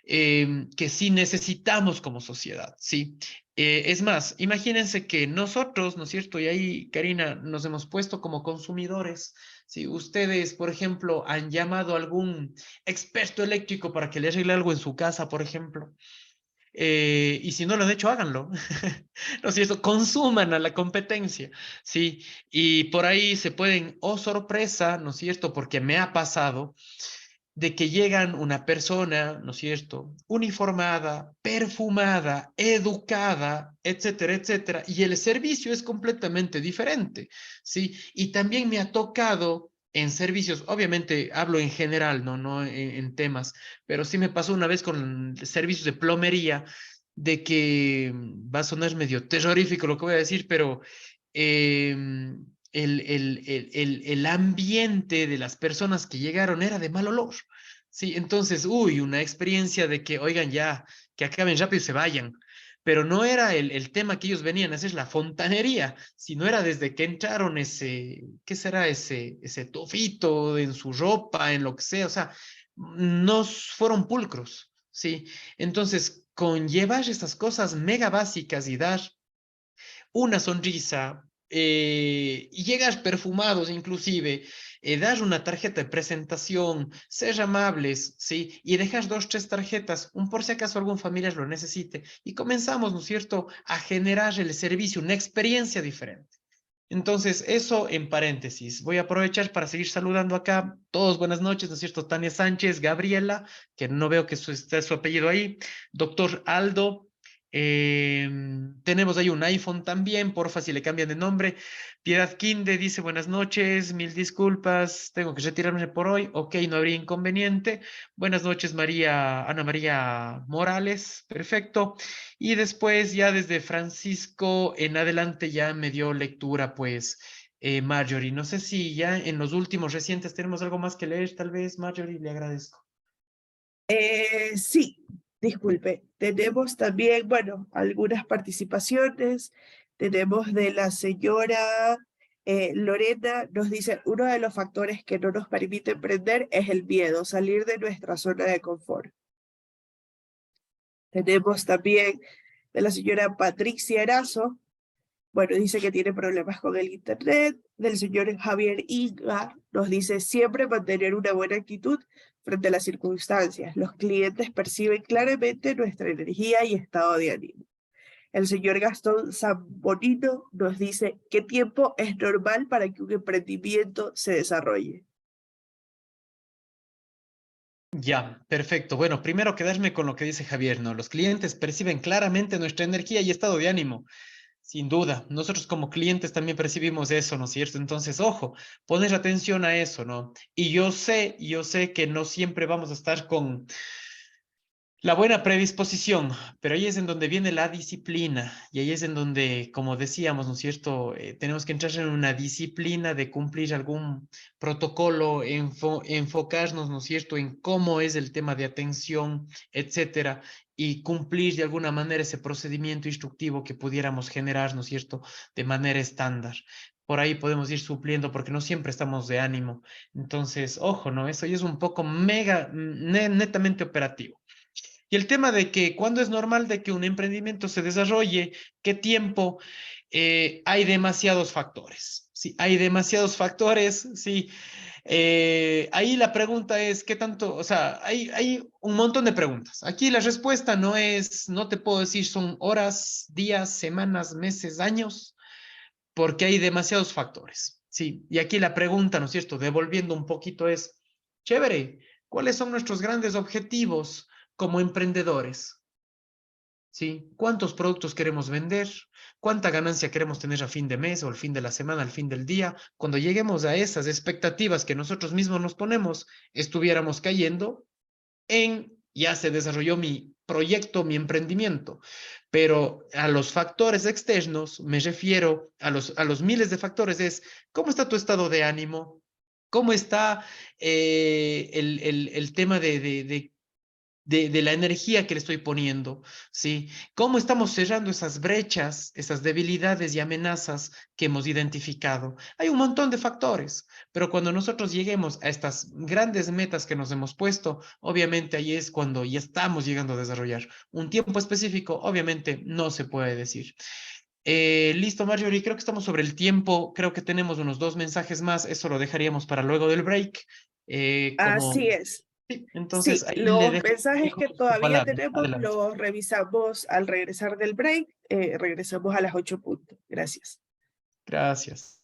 que sí necesitamos como sociedad, ¿sí? Es más, imagínense que nosotros, ¿no es cierto? Y ahí, Karina, nos hemos puesto como consumidores. Si ustedes, por ejemplo, han llamado a algún experto eléctrico para que le arregle algo en su casa, por ejemplo, y si no lo han hecho, háganlo. ¿No es cierto? Consuman a la competencia, ¿sí? Y por ahí se pueden, oh sorpresa, ¿no es cierto? Porque me ha pasado de que llegan una persona, ¿no es cierto? Uniformada, perfumada, educada, etcétera, etcétera, y el servicio es completamente diferente, ¿sí? Y también me ha tocado en servicios, obviamente hablo en general, no en temas, pero sí me pasó una vez con servicios de plomería, de que va a sonar medio terrorífico lo que voy a decir, pero el ambiente de las personas que llegaron era de mal olor. Sí, entonces, uy, una experiencia de que, oigan, ya, que acaben rápido y se vayan. Pero no era el tema que ellos venían a hacer, la fontanería, sino era desde que entraron ese, ¿qué será ese tofito en su ropa, en lo que sea? O sea, no fueron pulcros, ¿sí? Entonces, con llevar estas cosas mega básicas y dar una sonrisa, y llegas perfumados inclusive, dar una tarjeta de presentación, ser amables, ¿sí? Y dejar dos, tres tarjetas, un por si acaso algún familiar lo necesite. Y comenzamos, ¿no es cierto?, a generar el servicio, una experiencia diferente. Entonces, eso en paréntesis. Voy a aprovechar para seguir saludando acá. Todos buenas noches, ¿no es cierto? Tania Sánchez, Gabriela, que no veo que está su apellido ahí. Doctor Aldo. Tenemos ahí un iPhone también, porfa, si le cambian de nombre. Piedad Quinde dice buenas noches, mil disculpas, tengo que retirarme por hoy. Ok, no habría inconveniente. Buenas noches, Ana María Morales, perfecto. Y después ya desde Francisco en adelante ya me dio lectura, pues, Marjorie. No sé si ya en los últimos recientes tenemos algo más que leer, tal vez, Marjorie, le agradezco. Sí, disculpe. Tenemos también, bueno, algunas participaciones. Tenemos de la señora Lorena nos dice, uno de los factores que no nos permite emprender es el miedo, salir de nuestra zona de confort. Tenemos también de la señora Patricia Erazo, bueno, dice que tiene problemas con el internet. Del señor Javier Inga nos dice siempre mantener una buena actitud frente a las circunstancias. Los clientes perciben claramente nuestra energía y estado de ánimo. El señor Gastón Zambonino nos dice qué tiempo es normal para que un emprendimiento se desarrolle. Ya, perfecto. Bueno, primero quedarme con lo que dice Javier, ¿no? Los clientes perciben claramente nuestra energía y estado de ánimo. Sin duda, nosotros como clientes también percibimos eso, ¿no es cierto? Entonces, ojo, poner atención a eso, ¿no? Y yo sé que no siempre vamos a estar con la buena predisposición, pero ahí es en donde viene la disciplina y ahí es en donde, como decíamos, ¿no es cierto? Tenemos que entrar en una disciplina de cumplir algún protocolo, enfocarnos, ¿no es cierto?, en cómo es el tema de atención, etcétera, y cumplir de alguna manera ese procedimiento instructivo que pudiéramos generar, ¿no es cierto?, de manera estándar. Por ahí podemos ir supliendo porque no siempre estamos de ánimo. Entonces, ojo, ¿no? Eso ya es un poco netamente operativo. Y el tema de que cuando es normal de que un emprendimiento se desarrolle, qué tiempo, hay demasiados factores. Sí, hay demasiados factores, sí. Ahí la pregunta es, ¿qué tanto? O sea, hay un montón de preguntas. Aquí la respuesta no es, no te puedo decir, son horas, días, semanas, meses, años, porque hay demasiados factores. Sí, y aquí la pregunta, ¿no es cierto? Devolviendo un poquito es, chévere, ¿cuáles son nuestros grandes objetivos como emprendedores? ¿Sí? ¿Cuántos productos queremos vender? ¿Cuánta ganancia queremos tener a fin de mes o al fin de la semana, al fin del día? Cuando lleguemos a esas expectativas que nosotros mismos nos ponemos, estuviéramos cayendo en, ya se desarrolló mi proyecto, mi emprendimiento, pero a los factores externos me refiero a los miles de factores, es cómo está tu estado de ánimo, cómo está el tema de la energía que le estoy poniendo, ¿sí? ¿Cómo estamos cerrando esas brechas, esas debilidades y amenazas que hemos identificado? Hay un montón de factores, pero cuando nosotros lleguemos a estas grandes metas que nos hemos puesto, obviamente ahí es cuando ya estamos llegando a desarrollar. Un tiempo específico, obviamente, no se puede decir. Listo, Marjorie, creo que estamos sobre el tiempo, creo que tenemos unos 2 mensajes más, eso lo dejaríamos para luego del break. Como Así es. Sí, entonces Sí, ahí le los mensajes dejo que su todavía palabra. tenemos Adelante. los revisamos al regresar del break. Regresamos a las 8 puntos. Gracias. Gracias.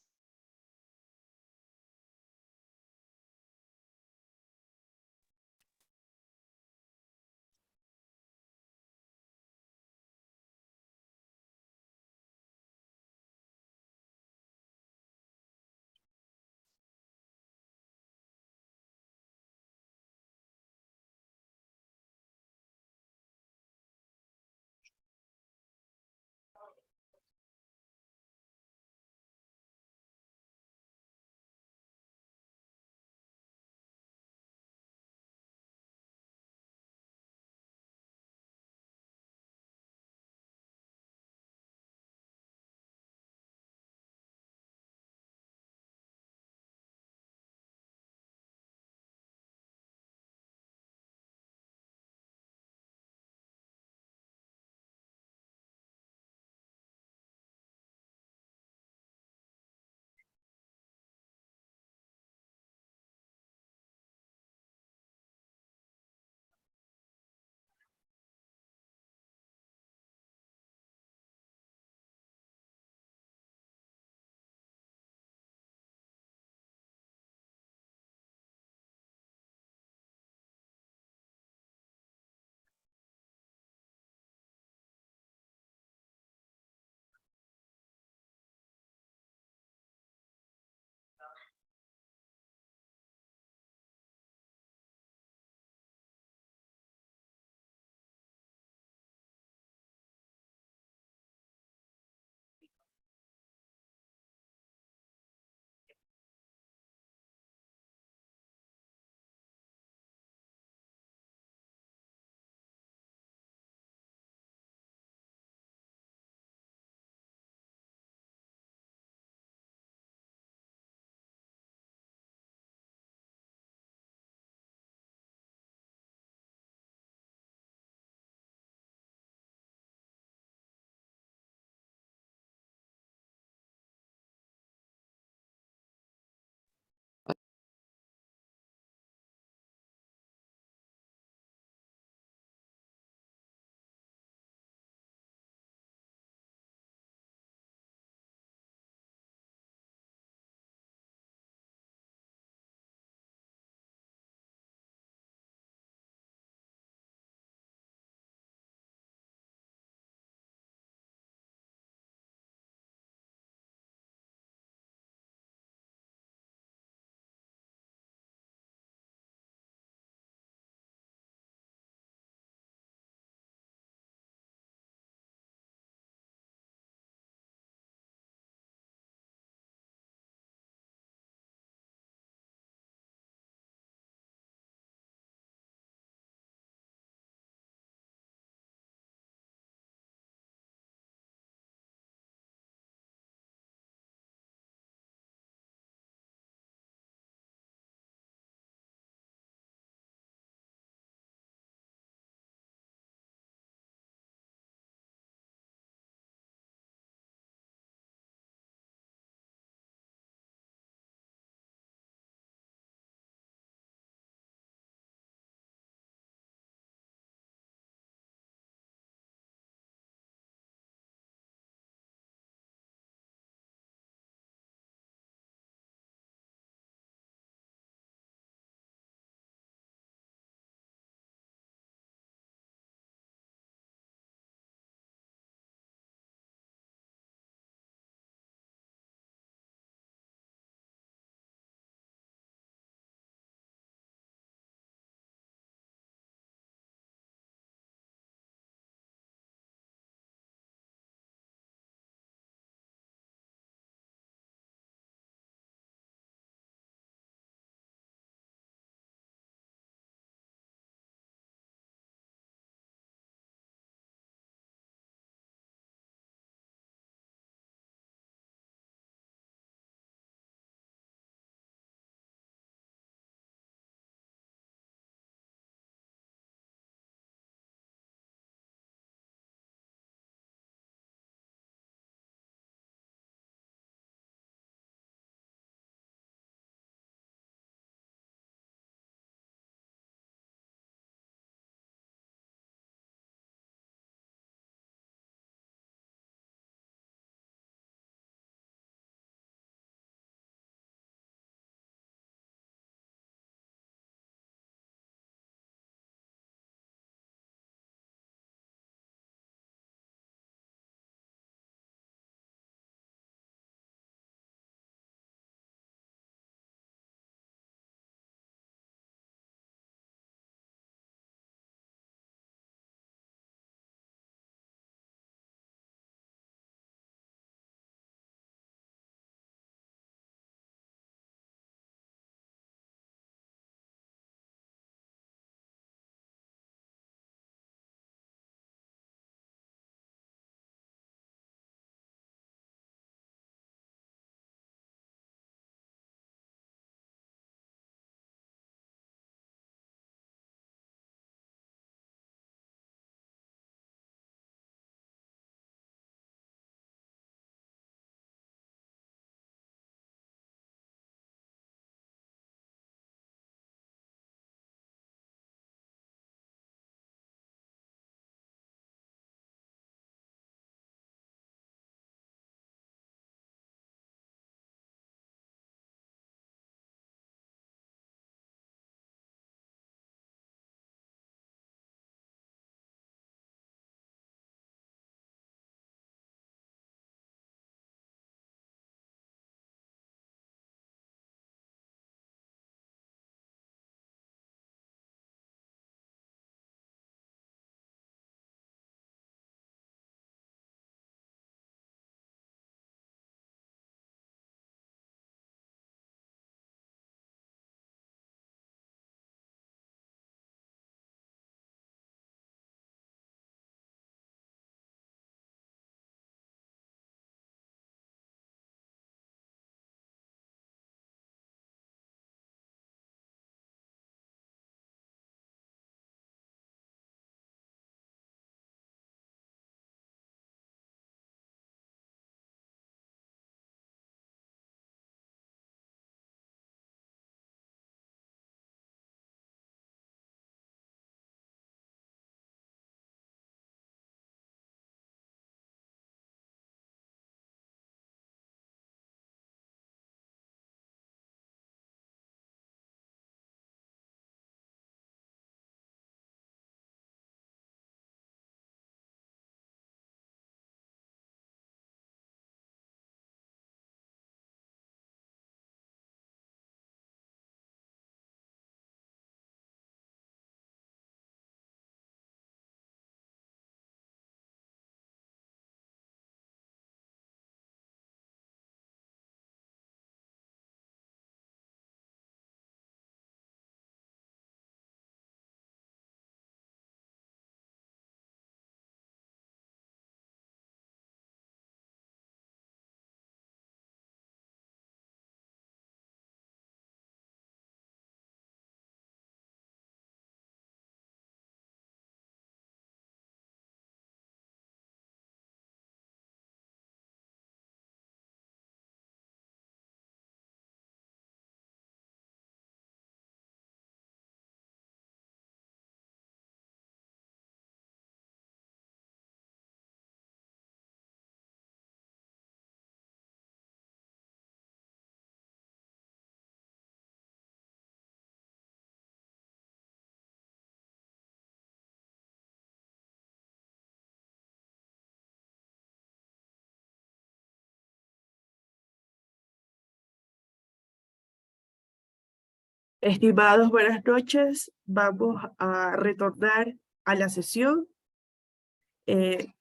Estimados, buenas noches. Vamos a retornar a la sesión.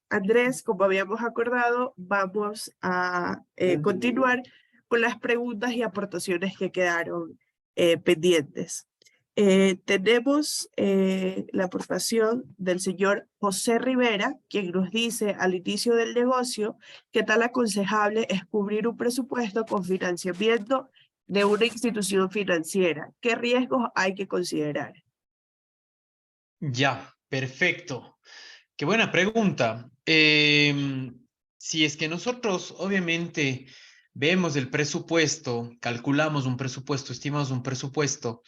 Andrés, como habíamos acordado, vamos a continuar con las preguntas y aportaciones que quedaron pendientes. Tenemos la aportación del señor José Rivera, quien nos dice al inicio del negocio que tal aconsejable es cubrir un presupuesto con financiamiento de una institución financiera. ¿Qué riesgos hay que considerar? Ya, perfecto. Qué buena pregunta. Si es que nosotros obviamente vemos el presupuesto, calculamos un presupuesto, estimamos un presupuesto,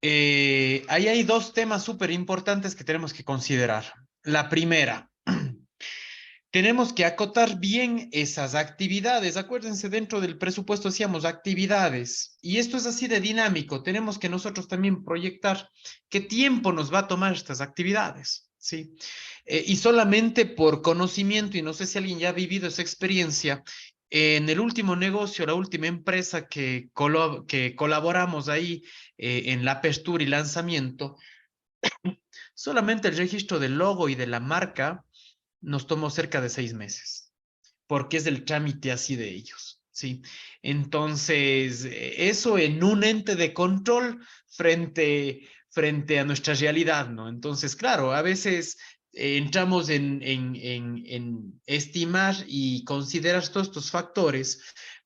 ahí hay dos temas súper importantes que tenemos que considerar. La primera, tenemos que acotar bien esas actividades. Acuérdense, dentro del presupuesto hacíamos actividades y esto es así de dinámico. Tenemos que nosotros también proyectar qué tiempo nos va a tomar estas actividades, ¿sí? Y solamente por conocimiento, y no sé si alguien ya ha vivido esa experiencia, en el último negocio, la última empresa que colaboramos ahí en la apertura y lanzamiento, solamente el registro del logo y de la marca nos tomó cerca de 6 meses, porque es el trámite así de ellos, ¿sí? Entonces, eso en un ente de control frente a nuestra realidad, ¿no? Entonces, claro, a veces entramos en estimar y considerar todos estos factores,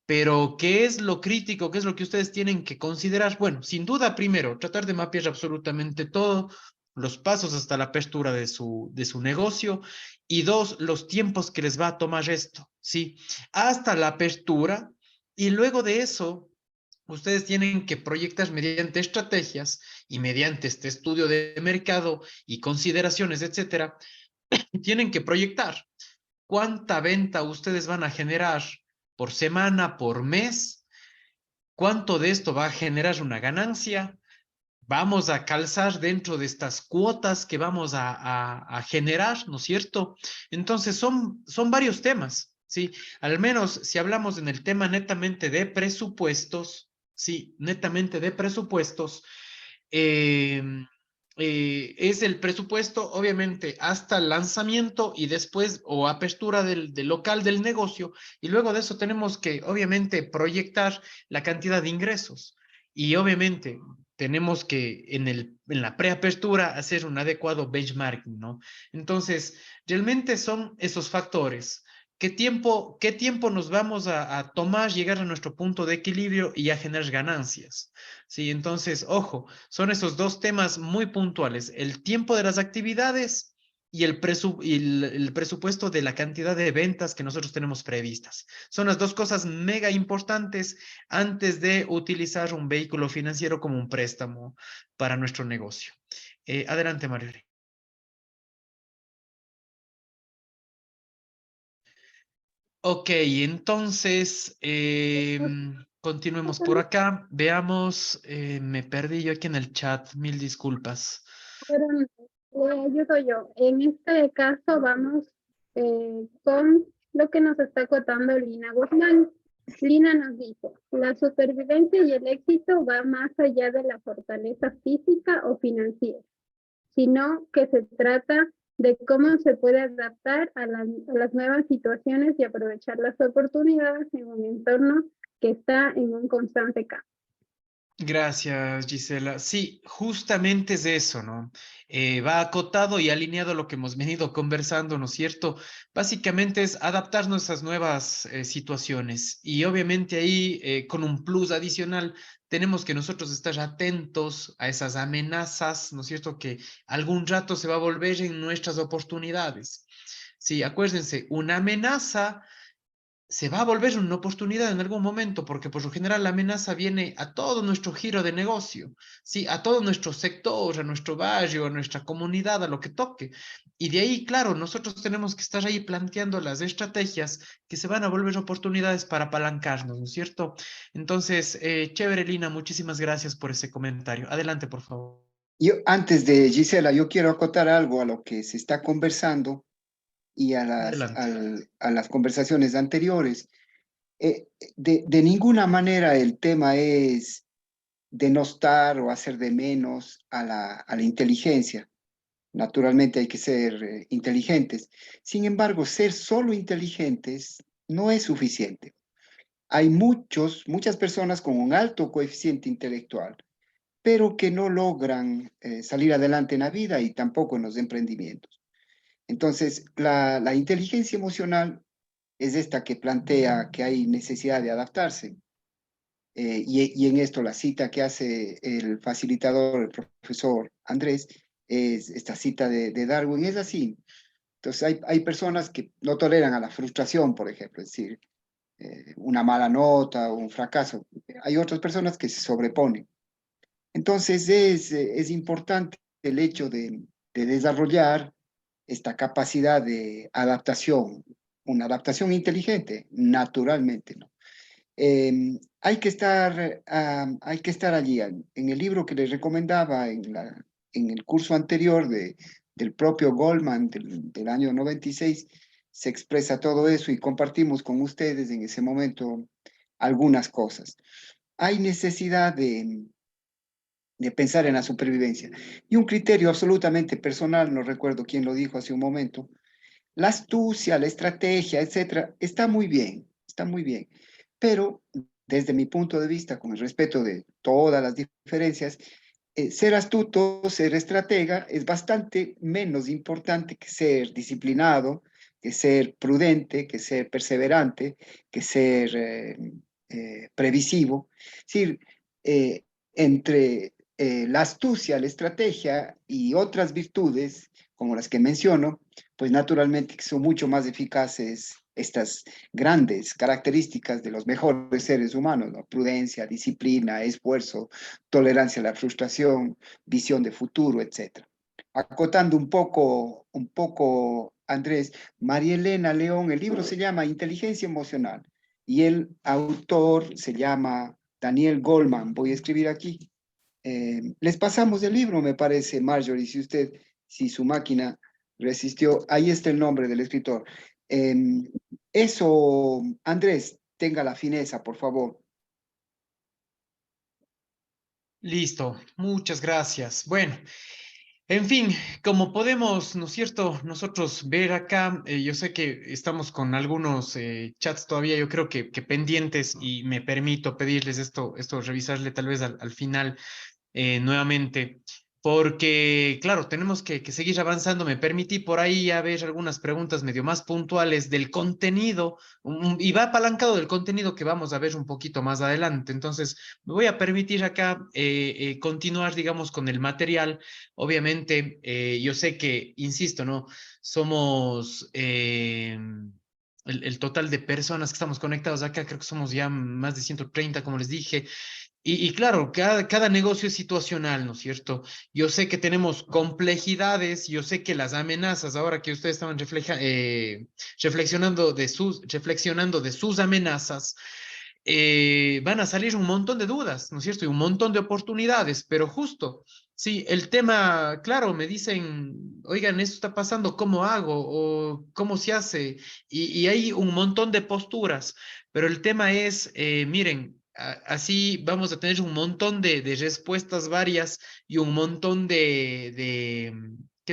pero ¿qué es lo crítico? ¿Qué es lo que ustedes tienen que considerar? Bueno, sin duda, primero, tratar de mapear absolutamente todo, los pasos hasta la apertura de su negocio, y dos, los tiempos que les va a tomar esto, ¿sí? Hasta la apertura, y luego de eso, ustedes tienen que proyectar mediante estrategias y mediante este estudio de mercado y consideraciones, etcétera, tienen que proyectar cuánta venta ustedes van a generar por semana, por mes, cuánto de esto va a generar una ganancia, vamos a calzar dentro de estas cuotas que vamos a generar, ¿no es cierto? Entonces son varios temas, ¿sí? Al menos si hablamos en el tema netamente de presupuestos, sí, netamente de presupuestos, eh, es el presupuesto, obviamente, hasta el lanzamiento y después o apertura del local del negocio, y luego de eso tenemos que, obviamente, proyectar la cantidad de ingresos. Y obviamente tenemos que en la preapertura hacer un adecuado benchmarking, ¿no? Entonces, realmente son esos factores. ¿Qué tiempo nos vamos a tomar llegar a nuestro punto de equilibrio y a generar ganancias? Sí, entonces, ojo, son esos dos temas muy puntuales, el tiempo de las actividades y el presupuesto de la cantidad de ventas que nosotros tenemos previstas. Son las dos cosas mega importantes antes de utilizar un vehículo financiero como un préstamo para nuestro negocio. Adelante, Mario. Ok, entonces continuemos por acá. Veamos, me perdí yo aquí en el chat, mil disculpas. Pero ayudo yo. En este caso vamos con lo que nos está acotando Lina Guzmán. Lina nos dice, la supervivencia y el éxito va más allá de la fortaleza física o financiera, sino que se trata de cómo se puede adaptar a las nuevas situaciones y aprovechar las oportunidades en un entorno que está en un constante cambio. Gracias, Gisela. Sí, justamente es eso, ¿no? Va acotado y alineado a lo que hemos venido conversando, ¿no es cierto? Básicamente es adaptarnos a esas nuevas situaciones y obviamente ahí con un plus adicional tenemos que nosotros estar atentos a esas amenazas, ¿no es cierto? Que algún rato se va a volver en nuestras oportunidades. Sí, acuérdense, una amenaza se va a volver una oportunidad en algún momento, porque por lo general la amenaza viene a todo nuestro giro de negocio, ¿sí? A todo nuestro sector, a nuestro barrio, a nuestra comunidad, a lo que toque. Y de ahí, claro, nosotros tenemos que estar ahí planteando las estrategias que se van a volver oportunidades para apalancarnos, ¿no es cierto? Entonces, chévere, Lina, muchísimas gracias por ese comentario. Adelante, por favor. Yo, antes de Gisela, yo quiero acotar algo a lo que se está conversando y Adelante. a las conversaciones anteriores. De ninguna manera el tema es denostar o hacer de menos a la inteligencia. Naturalmente hay que ser inteligentes. Sin embargo, ser solo inteligentes no es suficiente. Hay muchas personas con un alto coeficiente intelectual, pero que no logran salir adelante en la vida y tampoco en los emprendimientos. Entonces, la inteligencia emocional es esta que plantea que hay necesidad de adaptarse. Y en esto la cita que hace el facilitador, el profesor Andrés, es esta cita de Darwin, es así. Entonces hay personas que no toleran a la frustración, por ejemplo, es decir, una mala nota o un fracaso. Hay otras personas que se sobreponen. Entonces es importante el hecho de desarrollar esta capacidad de adaptación, una adaptación inteligente, naturalmente, ¿no? Hay que estar allí. En el libro que les recomendaba en el curso anterior del propio Goldman del año 96, se expresa todo eso y compartimos con ustedes en ese momento algunas cosas. Hay necesidad de pensar en la supervivencia. Y un criterio absolutamente personal, no recuerdo quién lo dijo hace un momento, la astucia, la estrategia, etcétera, está muy bien. Pero desde mi punto de vista, con el respeto de todas las diferencias, ser astuto, ser estratega es bastante menos importante que ser disciplinado, que ser prudente, que ser perseverante, que ser previsivo. Es decir, entre la astucia, la estrategia y otras virtudes, como las que menciono, pues naturalmente son mucho más eficaces estas grandes características de los mejores seres humanos, ¿no? Prudencia, disciplina, esfuerzo, tolerancia a la frustración, visión de futuro, etc. Acotando un poco, Andrés, María Elena León, el libro se llama Inteligencia Emocional y el autor se llama Daniel Goleman. Voy a escribir aquí. Les pasamos el libro, me parece, Marjorie, si su máquina resistió, ahí está el nombre del escritor. Eso, Andrés, tenga la fineza, por favor. Listo, muchas gracias. Bueno, en fin, como podemos, ¿no es cierto?, nosotros ver acá, yo sé que estamos con algunos chats todavía, yo creo que pendientes y me permito pedirles esto revisarle tal vez al final nuevamente, porque, claro, tenemos que seguir avanzando. Me permití por ahí ya ver algunas preguntas medio más puntuales del contenido y va apalancado del contenido que vamos a ver un poquito más adelante. Entonces, me voy a permitir acá continuar, digamos, con el material. Obviamente, yo sé que, insisto, ¿no? Somos... el total de personas que estamos conectados acá, creo que somos ya más de 130, como les dije. Y claro, cada negocio es situacional, ¿no es cierto? Yo sé que tenemos complejidades, yo sé que las amenazas, ahora que ustedes estaban reflexionando de sus amenazas, van a salir un montón de dudas, ¿no es cierto? Y un montón de oportunidades, pero justo, sí, el tema, claro, me dicen, oigan, esto está pasando, ¿cómo hago? O ¿cómo se hace? Y hay un montón de posturas, pero el tema es, miren, así vamos a tener un montón de respuestas varias y un montón ¿qué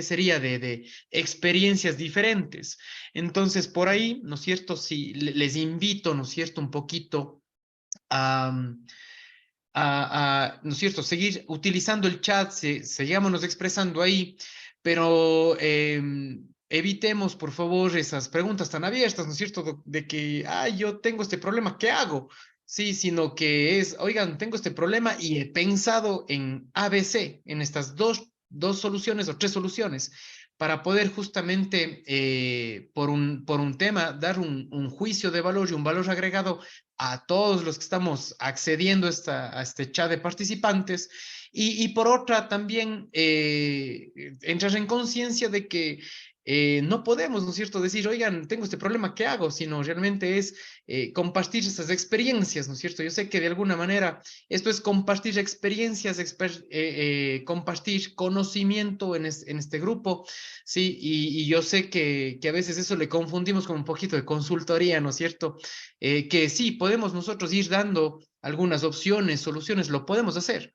sería? De experiencias diferentes. Entonces, por ahí, ¿no es cierto? Si les invito, ¿no es cierto? Un poquito a, ¿no es cierto? Seguir utilizando el chat, sigámonos expresando ahí, pero evitemos, por favor, esas preguntas tan abiertas, ¿no es cierto? De que, yo tengo este problema, ¿qué hago? Sí, sino que es, oigan, tengo este problema y he pensado en ABC, en estas dos soluciones o tres soluciones, para poder justamente, por un tema, dar un juicio de valor y un valor agregado a todos los que estamos accediendo a este chat de participantes y por otra también entrar en conciencia de que no podemos, ¿no es cierto?, decir, oigan, tengo este problema, ¿qué hago? Sino realmente es compartir esas experiencias, ¿no es cierto? Yo sé que de alguna manera esto es compartir experiencias, compartir conocimiento en este grupo, ¿sí? Y yo sé que a veces eso le confundimos con un poquito de consultoría, ¿no es cierto? Que sí, podemos nosotros ir dando algunas opciones, soluciones, lo podemos hacer.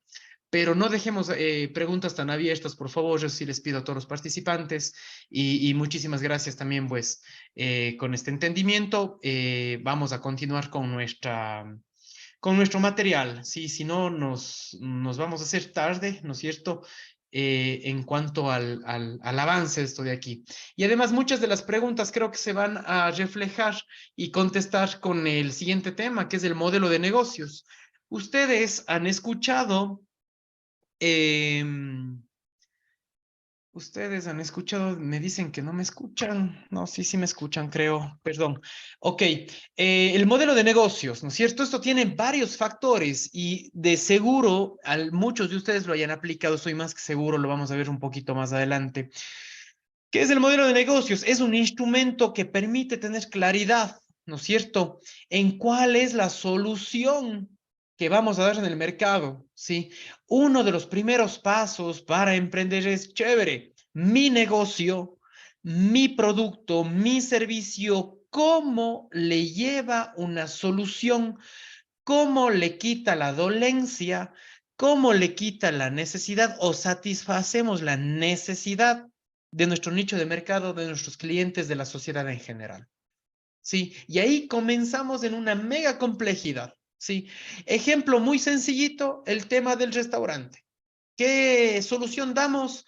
Pero no dejemos preguntas tan abiertas, por favor. Yo sí les pido a todos los participantes y muchísimas gracias también, pues, con este entendimiento. Vamos a continuar con nuestro material. Sí, si no, nos vamos a hacer tarde, ¿no es cierto? En cuanto al avance de esto de aquí. Y además, muchas de las preguntas creo que se van a reflejar y contestar con el siguiente tema, que es el modelo de negocios. Ustedes han escuchado... ustedes han escuchado, me dicen que no me escuchan. No, sí me escuchan, creo. Perdón. Ok, el modelo de negocios, ¿no es cierto? Esto tiene varios factores y de seguro muchos de ustedes lo hayan aplicado, estoy más que seguro, lo vamos a ver un poquito más adelante. ¿Qué es el modelo de negocios? Es un instrumento que permite tener claridad, ¿no es cierto?, en cuál es la solución que vamos a dar en el mercado, ¿sí? Uno de los primeros pasos para emprender es, chévere, mi negocio, mi producto, mi servicio, ¿cómo le lleva una solución? ¿Cómo le quita la dolencia? ¿Cómo le quita la necesidad o satisfacemos la necesidad de nuestro nicho de mercado, de nuestros clientes, de la sociedad en general? ¿Sí? Y ahí comenzamos en una mega complejidad. ¿Sí? Ejemplo muy sencillito, el tema del restaurante. ¿Qué solución damos?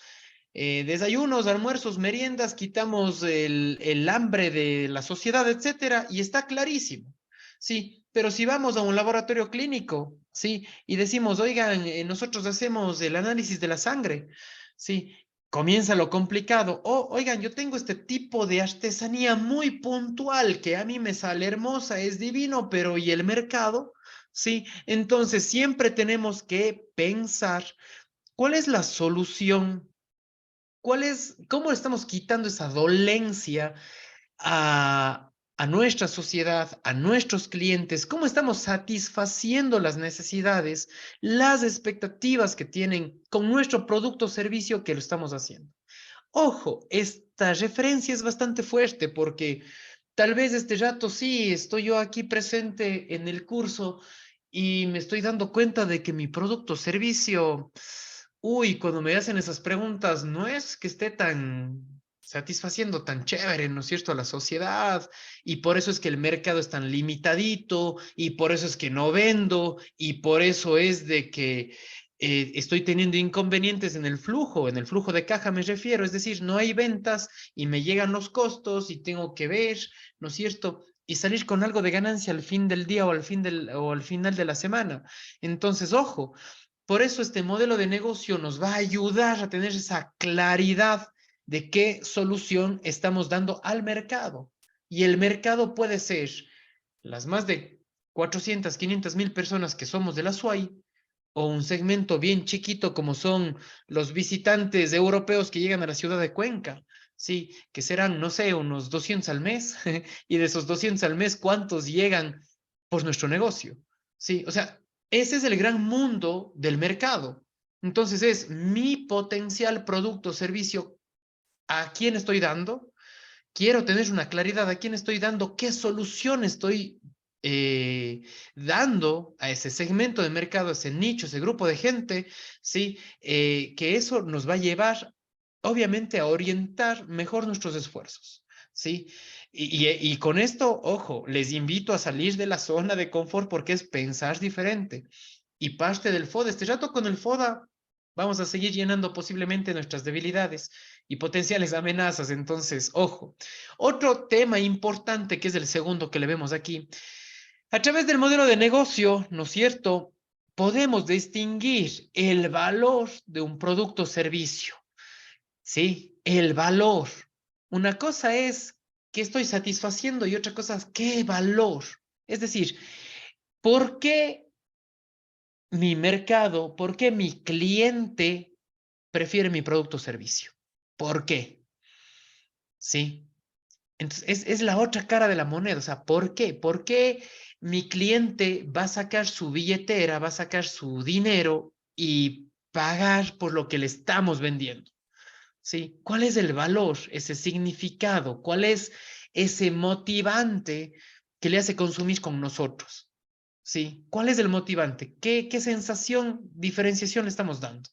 Desayunos, almuerzos, meriendas, quitamos el hambre de la sociedad, etcétera, y está clarísimo. Sí, pero si vamos a un laboratorio clínico, sí, y decimos, oigan, nosotros hacemos el análisis de la sangre, sí, comienza lo complicado. Oh, oigan, yo tengo este tipo de artesanía muy puntual que a mí me sale hermosa, es divino, pero ¿y el mercado? Sí, entonces siempre tenemos que pensar cuál es la solución. ¿Cómo estamos quitando esa dolencia a nuestra sociedad, a nuestros clientes? ¿Cómo estamos satisfaciendo las necesidades, las expectativas que tienen con nuestro producto o servicio que lo estamos haciendo? Ojo, esta referencia es bastante fuerte porque tal vez este rato sí estoy yo aquí presente en el curso y me estoy dando cuenta de que mi producto o servicio, uy, cuando me hacen esas preguntas, no es que esté tan satisfaciendo tan chévere, ¿no es cierto?, a la sociedad, y por eso es que el mercado es tan limitadito, y por eso es que no vendo, y por eso es de que estoy teniendo inconvenientes en el flujo de caja me refiero, es decir, no hay ventas y me llegan los costos y tengo que ver, ¿no es cierto?, y salir con algo de ganancia al fin del día o al final de la semana. Entonces, ojo, por eso este modelo de negocio nos va a ayudar a tener esa claridad de qué solución estamos dando al mercado. Y el mercado puede ser las más de 400, 500 mil personas que somos de la SUAY, o un segmento bien chiquito como son los visitantes europeos que llegan a la ciudad de Cuenca, sí, que serán, no sé, unos 200 al mes, y de esos 200 al mes, ¿cuántos llegan por nuestro negocio? Sí, o sea, ese es el gran mundo del mercado. Entonces es mi potencial producto o servicio, ¿a quién estoy dando? Quiero tener una claridad a quién estoy dando, qué solución estoy dando a ese segmento de mercado, a ese nicho, ese grupo de gente, ¿sí? Que eso nos va a llevar, obviamente, a orientar mejor nuestros esfuerzos, ¿sí? Y con esto, ojo, les invito a salir de la zona de confort porque es pensar diferente. Y parte del FODA, este rato con el FODA, vamos a seguir llenando posiblemente nuestras debilidades y potenciales amenazas. Entonces, ojo. Otro tema importante, que es el segundo que le vemos aquí, a través del modelo de negocio, ¿no es cierto?, podemos distinguir el valor de un producto o servicio. ¿Sí? El valor. Una cosa es qué estoy satisfaciendo y otra cosa es qué valor. Es decir, ¿por qué mi mercado, por qué mi cliente prefiere mi producto o servicio? ¿Por qué? ¿Sí? Entonces, es la otra cara de la moneda. O sea, ¿por qué? ¿Por qué mi cliente va a sacar su billetera, va a sacar su dinero y pagar por lo que le estamos vendiendo? ¿Sí? ¿Cuál es el valor, ese significado? ¿Cuál es ese motivante que le hace consumir con nosotros? ¿Sí? ¿Cuál es el motivante? ¿Qué sensación, diferenciación le estamos dando?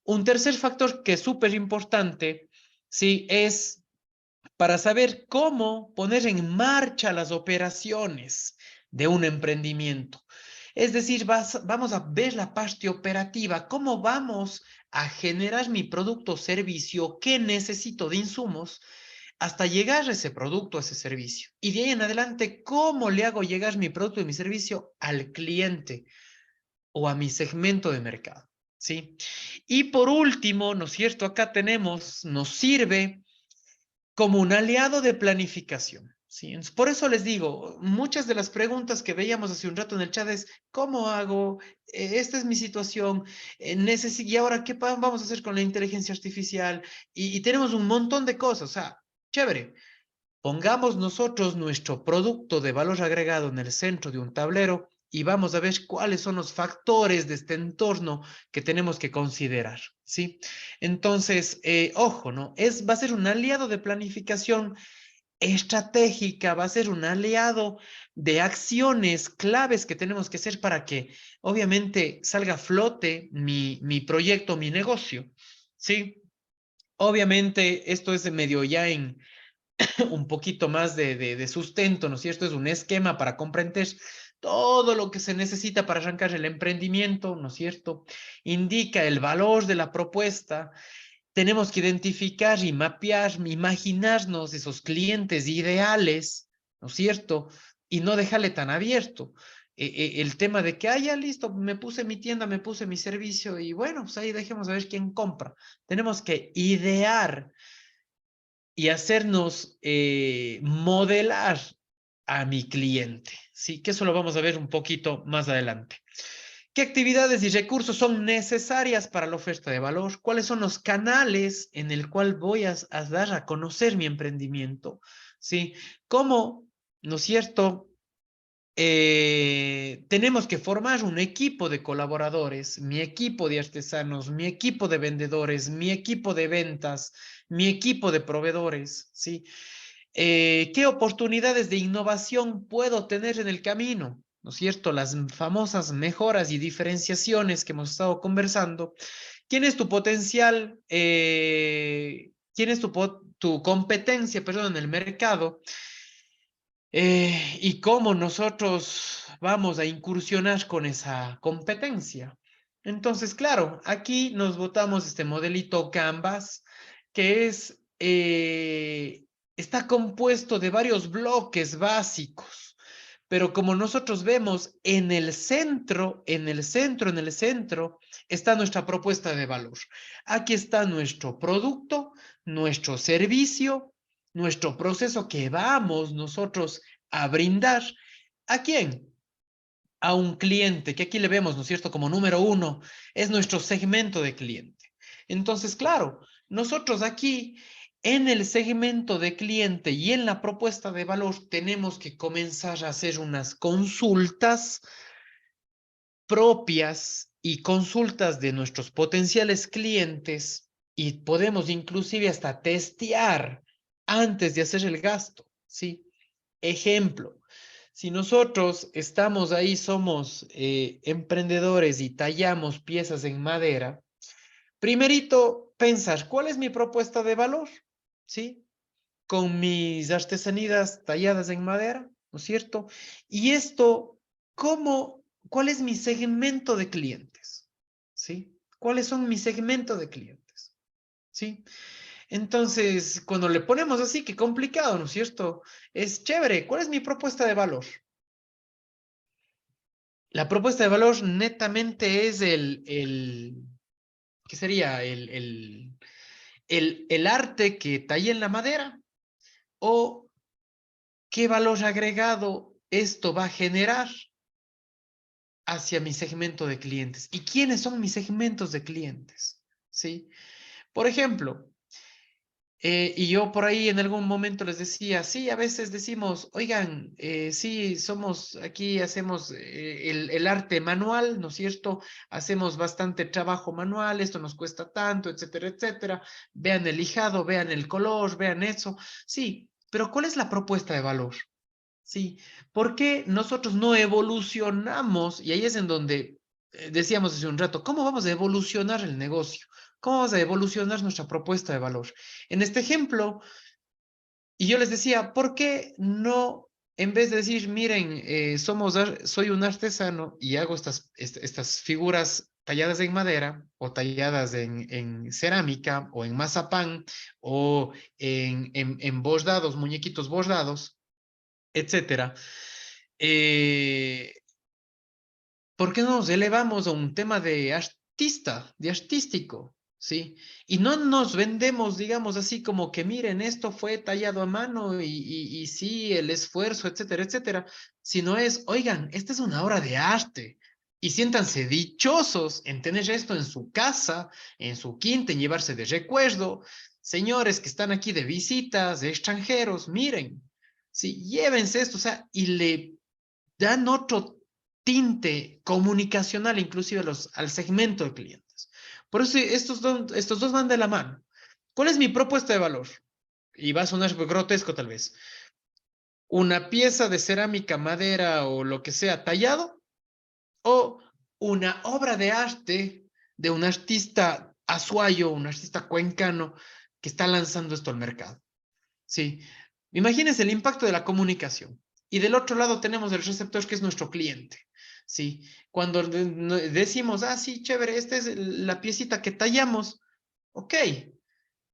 Un tercer factor que es súper importante, ¿sí? Es para saber cómo poner en marcha las operaciones de un emprendimiento. Es decir, vamos a ver la parte operativa, cómo vamos a generar mi producto o servicio, qué necesito de insumos hasta llegar a ese producto, a ese servicio. Y de ahí en adelante, cómo le hago llegar mi producto y mi servicio al cliente o a mi segmento de mercado, ¿sí? Y por último, ¿no es cierto? Acá nos sirve como un aliado de planificación. ¿Sí? Por eso les digo, muchas de las preguntas que veíamos hace un rato en el chat es, ¿cómo hago? Esta es mi situación, y ahora, ¿qué vamos a hacer con la inteligencia artificial? Y tenemos un montón de cosas, o sea, chévere. Pongamos nosotros nuestro producto de valor agregado en el centro de un tablero y vamos a ver cuáles son los factores de este entorno que tenemos que considerar, ¿sí? Entonces, ojo, ¿no? Va a ser un aliado de planificación estratégica, va a ser un aliado de acciones claves que tenemos que hacer para que, obviamente, salga a flote mi proyecto, mi negocio, ¿sí? Obviamente, esto es medio ya en un poquito más de sustento, ¿no es cierto? Es un esquema para comprender todo lo que se necesita para arrancar el emprendimiento, ¿no es cierto? Indica el valor de la propuesta. Tenemos que identificar y mapear, imaginarnos esos clientes ideales, ¿no es cierto? Y no dejarle tan abierto. El tema de que, ya listo, me puse mi tienda, me puse mi servicio y bueno, pues ahí dejemos a ver quién compra. Tenemos que idear y hacernos modelar a mi cliente, ¿sí? Que eso lo vamos a ver un poquito más adelante. ¿Qué actividades y recursos son necesarias para la oferta de valor? ¿Cuáles son los canales en el cual voy a dar a conocer mi emprendimiento? ¿Sí? ¿Cómo, no es cierto? Tenemos que formar un equipo de colaboradores, mi equipo de artesanos, mi equipo de vendedores, mi equipo de ventas, mi equipo de proveedores, ¿sí? ¿Qué oportunidades de innovación puedo tener en el camino? ¿No es cierto? Las famosas mejoras y diferenciaciones que hemos estado conversando. ¿Quién es tu potencial? ¿Quién es tu competencia, perdón, en el mercado? Y cómo nosotros vamos a incursionar con esa competencia. Entonces, claro, aquí nos botamos este modelito Canvas, que está compuesto de varios bloques básicos, pero como nosotros vemos en el centro, está nuestra propuesta de valor. Aquí está nuestro producto, nuestro servicio, nuestro proceso que vamos nosotros a brindar. ¿A quién? A un cliente, que aquí le vemos, ¿no es cierto? Como número uno, es nuestro segmento de cliente. Entonces, claro, nosotros aquí en el segmento de cliente y en la propuesta de valor tenemos que comenzar a hacer unas consultas propias y consultas de nuestros potenciales clientes y podemos inclusive hasta testear antes de hacer el gasto, ¿sí? Ejemplo, si nosotros estamos ahí, somos emprendedores y tallamos piezas en madera, primerito pensar, ¿cuál es mi propuesta de valor? ¿Sí? Con mis artesanías talladas en madera, ¿no es cierto? Y esto, ¿cuál es mi segmento de clientes? ¿Sí? ¿Cuáles son mis segmentos de clientes? ¿Sí? Entonces, cuando le ponemos así, qué complicado, ¿no es cierto? Es chévere. ¿Cuál es mi propuesta de valor? La propuesta de valor netamente es ¿qué sería? El arte que talla en la madera o qué valor agregado esto va a generar hacia mi segmento de clientes. ¿Y quiénes son mis segmentos de clientes? ¿Sí? Por ejemplo, y yo por ahí en algún momento les decía, sí, a veces decimos, oigan, sí, aquí hacemos el arte manual, ¿no es cierto? Hacemos bastante trabajo manual, esto nos cuesta tanto, etcétera, etcétera. Vean el lijado, vean el color, vean eso. Sí, pero ¿cuál es la propuesta de valor? ¿sí? ¿Por qué nosotros no evolucionamos? Y ahí es en donde decíamos hace un rato, ¿cómo vamos a evolucionar el negocio? ¿Cómo vamos a evolucionar nuestra propuesta de valor? En este ejemplo, y yo les decía, ¿por qué no, en vez de decir, miren, soy un artesano y hago estas figuras talladas en madera o talladas en cerámica o en mazapán o en bordados, muñequitos bordados, etcétera? ¿Por qué no nos elevamos a un tema de artista, de artístico? ¿Sí? Y no nos vendemos, digamos así, como que miren, esto fue tallado a mano y sí, el esfuerzo, etcétera, etcétera, sino es, oigan, esta es una obra de arte y siéntanse dichosos en tener esto en su casa, en su quinta, en llevarse de recuerdo. Señores que están aquí de visitas, de extranjeros, miren, sí, llévense esto, o sea, y le dan otro tinte comunicacional inclusive al segmento de clientes. Por eso estos dos van de la mano. ¿Cuál es mi propuesta de valor? Y va a sonar grotesco tal vez. Una pieza de cerámica, madera o lo que sea tallado, o una obra de arte de un artista azuayo, un artista cuencano que está lanzando esto al mercado. ¿Sí? Imagínense el impacto de la comunicación. Y del otro lado tenemos el receptor que es nuestro cliente. ¿Sí? Cuando decimos, ah, sí, chévere, esta es la piecita que tallamos, ok,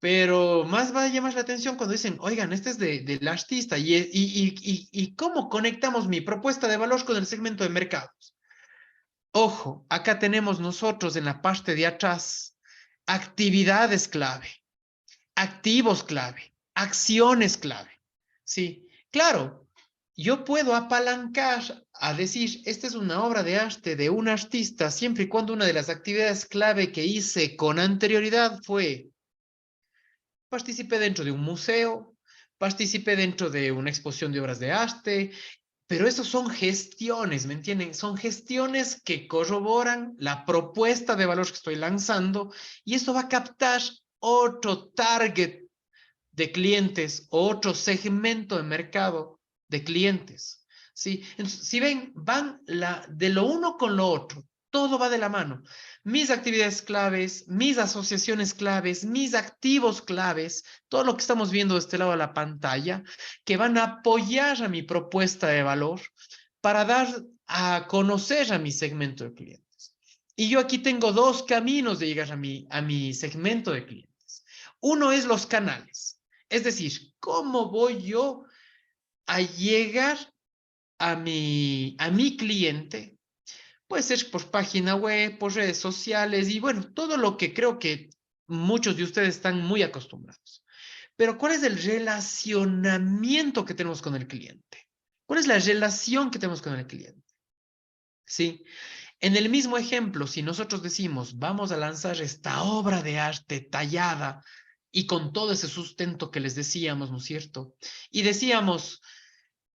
pero más va a llamar la atención cuando dicen, oigan, este es del artista y cómo conectamos mi propuesta de valor con el segmento de mercados. Ojo, acá tenemos nosotros en la parte de atrás actividades clave, activos clave, acciones clave. Sí, claro, yo puedo apalancar a decir, esta es una obra de arte de un artista, siempre y cuando una de las actividades clave que hice con anterioridad fue, participé dentro de un museo, participé dentro de una exposición de obras de arte, pero eso son gestiones, ¿me entienden? Son gestiones que corroboran la propuesta de valor que estoy lanzando y eso va a captar otro target de clientes o otro segmento de mercado de clientes. ¿Sí? Entonces, si ven, van de lo uno con lo otro. Todo va de la mano. Mis actividades claves, mis asociaciones claves, mis activos claves, todo lo que estamos viendo de este lado de la pantalla, que van a apoyar a mi propuesta de valor para dar a conocer a mi segmento de clientes. Y yo aquí tengo dos caminos de llegar a mi segmento de clientes. Uno es los canales. Es decir, ¿cómo voy yo a llegar a mi cliente? Puede ser por página web, por redes sociales y bueno, todo lo que creo que muchos de ustedes están muy acostumbrados. Pero ¿cuál es el relacionamiento que tenemos con el cliente? ¿Cuál es la relación que tenemos con el cliente? ¿Sí? En el mismo ejemplo, si nosotros decimos, vamos a lanzar esta obra de arte tallada y con todo ese sustento que les decíamos, ¿no es cierto? Y decíamos,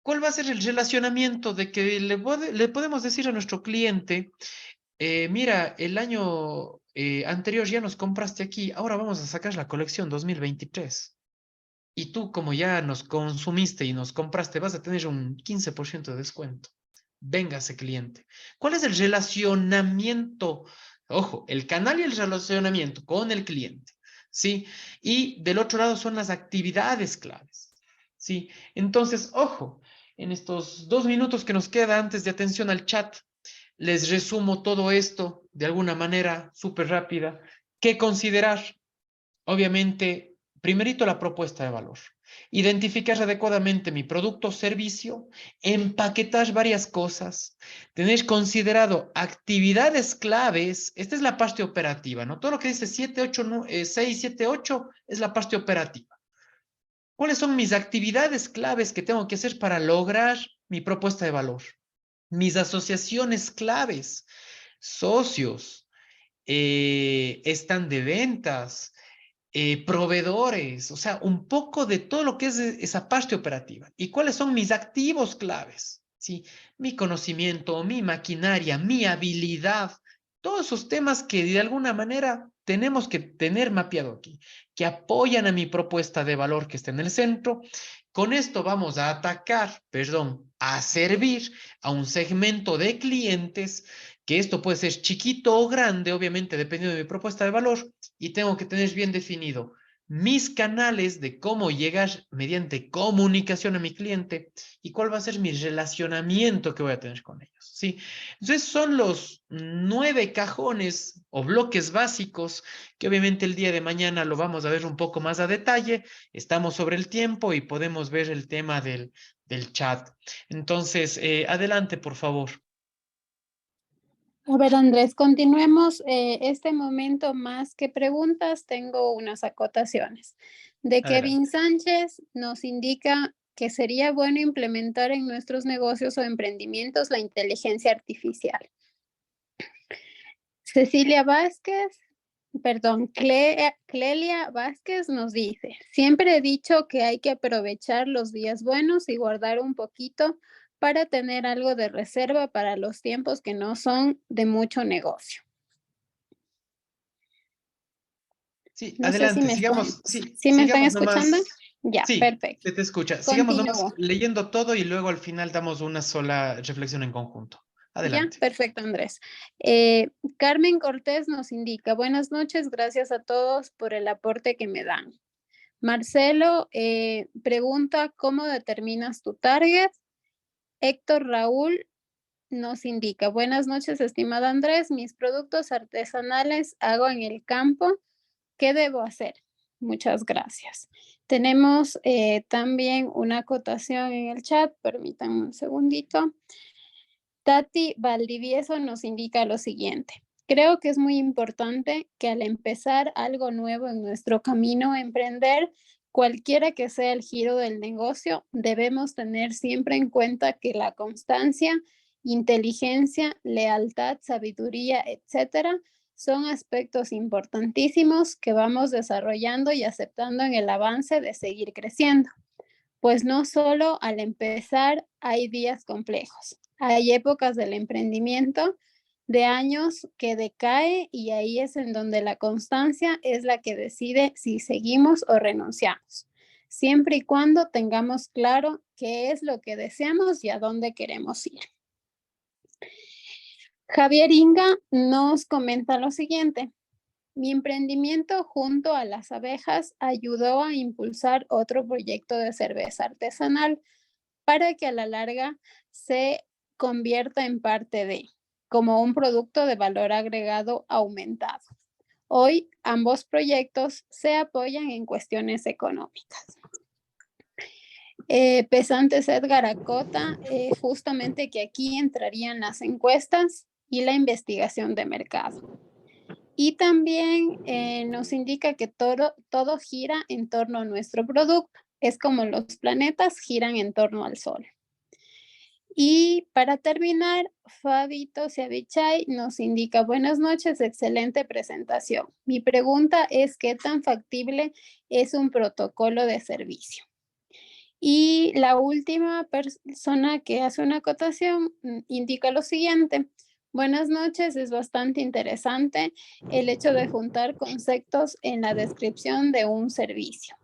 ¿cuál va a ser el relacionamiento de que le podemos decir a nuestro cliente, mira, el año anterior ya nos compraste aquí, ahora vamos a sacar la colección 2023. Y tú, como ya nos consumiste y nos compraste, vas a tener un 15% de descuento. Véngase, cliente. ¿Cuál es el relacionamiento? Ojo, el canal y el relacionamiento con el cliente. ¿Sí? Y del otro lado son las actividades claves. ¿Sí? Entonces, ojo, en estos 2 minutos que nos queda antes de atención al chat, les resumo todo esto de alguna manera súper rápida. ¿Qué considerar? Obviamente, primerito la propuesta de valor. Identificar adecuadamente mi producto o servicio, empaquetar varias cosas, tener considerado actividades claves. Esta es la parte operativa, ¿no? Todo lo que dice 7, 8, 6, 7, 8 es la parte operativa. ¿Cuáles son mis actividades claves que tengo que hacer para lograr mi propuesta de valor? Mis asociaciones claves, socios, stand de ventas, proveedores, o sea, un poco de todo lo que es esa parte operativa. ¿Y cuáles son mis activos claves? ¿Sí? Mi conocimiento, mi maquinaria, mi habilidad, todos esos temas que de alguna manera tenemos que tener mapeado aquí, que apoyan a mi propuesta de valor que está en el centro, Con esto vamos a atacar, perdón, a servir a un segmento de clientes, que esto puede ser chiquito o grande, obviamente, dependiendo de mi propuesta de valor, y tengo que tener bien definido mis canales de cómo llegar mediante comunicación a mi cliente y cuál va a ser mi relacionamiento que voy a tener con ellos, ¿sí? Entonces son los 9 cajones o bloques básicos que obviamente el día de mañana lo vamos a ver un poco más a detalle. Estamos sobre el tiempo y podemos ver el tema del chat. Entonces, adelante, por favor. A ver, Andrés, continuemos. Este momento más que preguntas, tengo unas acotaciones. De Adelante. Kevin Sánchez nos indica que sería bueno implementar en nuestros negocios o emprendimientos la inteligencia artificial. Cecilia Vázquez, perdón, Clelia Vázquez nos dice, siempre he dicho que hay que aprovechar los días buenos y guardar un poquito para tener algo de reserva para los tiempos que no son de mucho negocio. Sí, No sé si adelante, me están, sigamos, sí, ¿sí me están sigamos escuchando? nomás. Ya, Sí, perfecto. se te escucha. Sigamos nomás Continúo. leyendo todo y luego al final damos una sola reflexión en conjunto. Ya, Adelante. perfecto, Andrés. Carmen Cortés nos indica, buenas noches, gracias a todos por el aporte que me dan. Marcelo pregunta, ¿cómo determinas tu target? Héctor Raúl nos indica, buenas noches, estimado Andrés, mis productos artesanales hago en el campo, ¿qué debo hacer? Muchas gracias. Tenemos también una acotación en el chat, permítanme un segundito. Tati Valdivieso nos indica lo siguiente. Creo que es muy importante que al empezar algo nuevo en nuestro camino a emprender, cualquiera que sea el giro del negocio, debemos tener siempre en cuenta que la constancia, inteligencia, lealtad, sabiduría, etcétera, son aspectos importantísimos que vamos desarrollando y aceptando en el avance de seguir creciendo. Pues no solo al empezar hay días complejos, hay épocas del emprendimiento de años que decae y ahí es en donde la constancia es la que decide si seguimos o renunciamos, siempre y cuando tengamos claro qué es lo que deseamos y a dónde queremos ir. Javier Inga nos comenta lo siguiente. Mi emprendimiento junto a las abejas ayudó a impulsar otro proyecto de cerveza artesanal para que a la larga se convierta en parte de, como un producto de valor agregado aumentado. Hoy ambos proyectos se apoyan en cuestiones económicas. Pesantes Edgar Acota, justamente que aquí entrarían las encuestas y la investigación de mercado. Y también nos indica que todo gira en torno a nuestro producto. Es como los planetas giran en torno al Sol. Y para terminar, Fabito Siavichay nos indica, buenas noches, excelente presentación. Mi pregunta es, ¿qué tan factible es un protocolo de servicio? Y la última persona que hace una acotación indica lo siguiente. Buenas noches, es bastante interesante el hecho de juntar conceptos en la descripción de un servicio.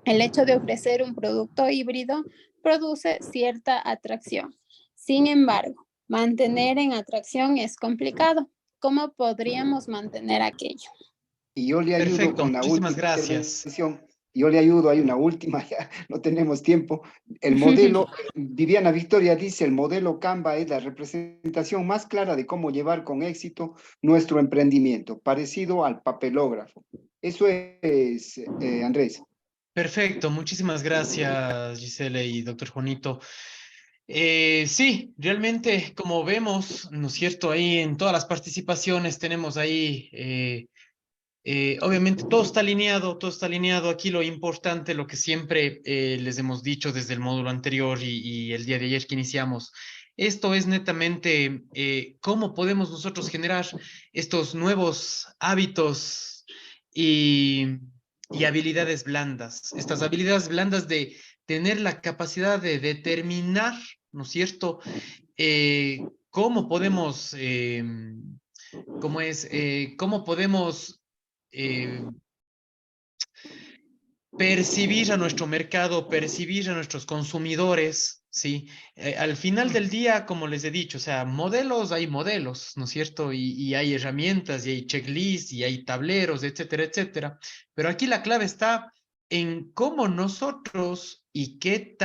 El hecho de ofrecer un producto híbrido produce cierta atracción. Sin embargo, mantener en atracción es complicado. ¿Cómo podríamos mantener aquello? Y yo le ayudo Perfecto, con la muchísimas última gracias. intervención. Yo le ayudo, hay una última, ya no tenemos tiempo. El modelo, Viviana Victoria dice, el modelo Canva es la representación más clara de cómo llevar con éxito nuestro emprendimiento, parecido al papelógrafo. Eso es, Andrés. Perfecto, muchísimas gracias, Gisele y doctor Juanito. Sí, realmente, como vemos, ¿no es cierto? Ahí en todas las participaciones tenemos ahí, obviamente todo está alineado, todo está alineado. Aquí lo importante, lo que siempre les hemos dicho desde el módulo anterior y el día de ayer que iniciamos, esto es netamente cómo podemos nosotros generar estos nuevos hábitos y habilidades blandas, estas habilidades blandas de tener la capacidad de determinar, ¿no es cierto? ¿Cómo podemos, cómo podemos percibir a nuestro mercado, percibir a nuestros consumidores, ¿sí? Al final del día, como les he dicho, o sea, modelos, hay modelos, ¿no es cierto? Y hay herramientas, y hay checklists, y hay tableros, etcétera, etcétera. Pero aquí la clave está en cómo nosotros y qué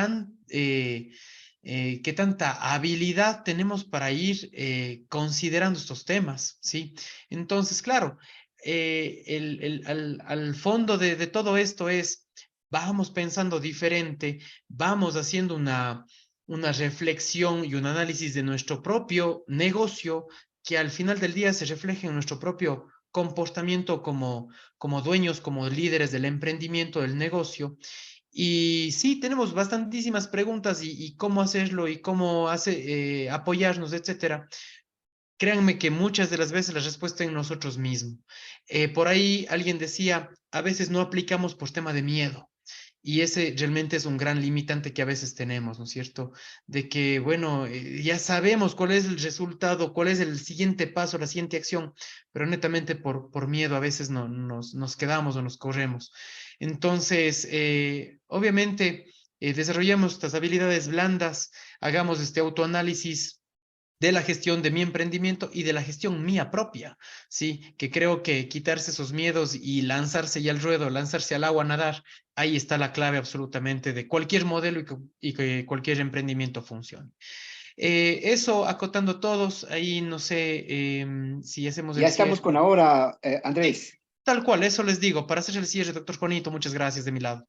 qué tanta habilidad tenemos para ir considerando estos temas, ¿sí? Entonces, claro, al fondo de todo esto es, vamos pensando diferente, vamos haciendo una reflexión y un análisis de nuestro propio negocio que al final del día se refleje en nuestro propio comportamiento como dueños, como líderes del emprendimiento, del negocio. Y sí, tenemos bastantísimas preguntas y cómo hacerlo y cómo apoyarnos, etcétera. Créanme que muchas de las veces la respuesta en nosotros mismos. Por ahí alguien decía, a veces no aplicamos por tema de miedo. Y ese realmente es un gran limitante que a veces tenemos, ¿no es cierto? De que, bueno, ya sabemos cuál es el resultado, cuál es el siguiente paso, la siguiente acción, pero netamente por miedo a veces no, nos quedamos o nos corremos. Entonces, obviamente, desarrollamos estas habilidades blandas, hagamos este autoanálisis de la gestión de mi emprendimiento y de la gestión mía propia, ¿sí? Que creo que quitarse esos miedos y lanzarse ya al ruedo, lanzarse al agua a nadar, ahí está la clave absolutamente de cualquier modelo y que cualquier emprendimiento funcione. Eso, acotando todos, ahí no sé si hacemos el Ya estamos cierre. con ahora, Andrés. Tal cual, eso les digo. Para hacer el cierre, doctor Juanito, muchas gracias de mi lado.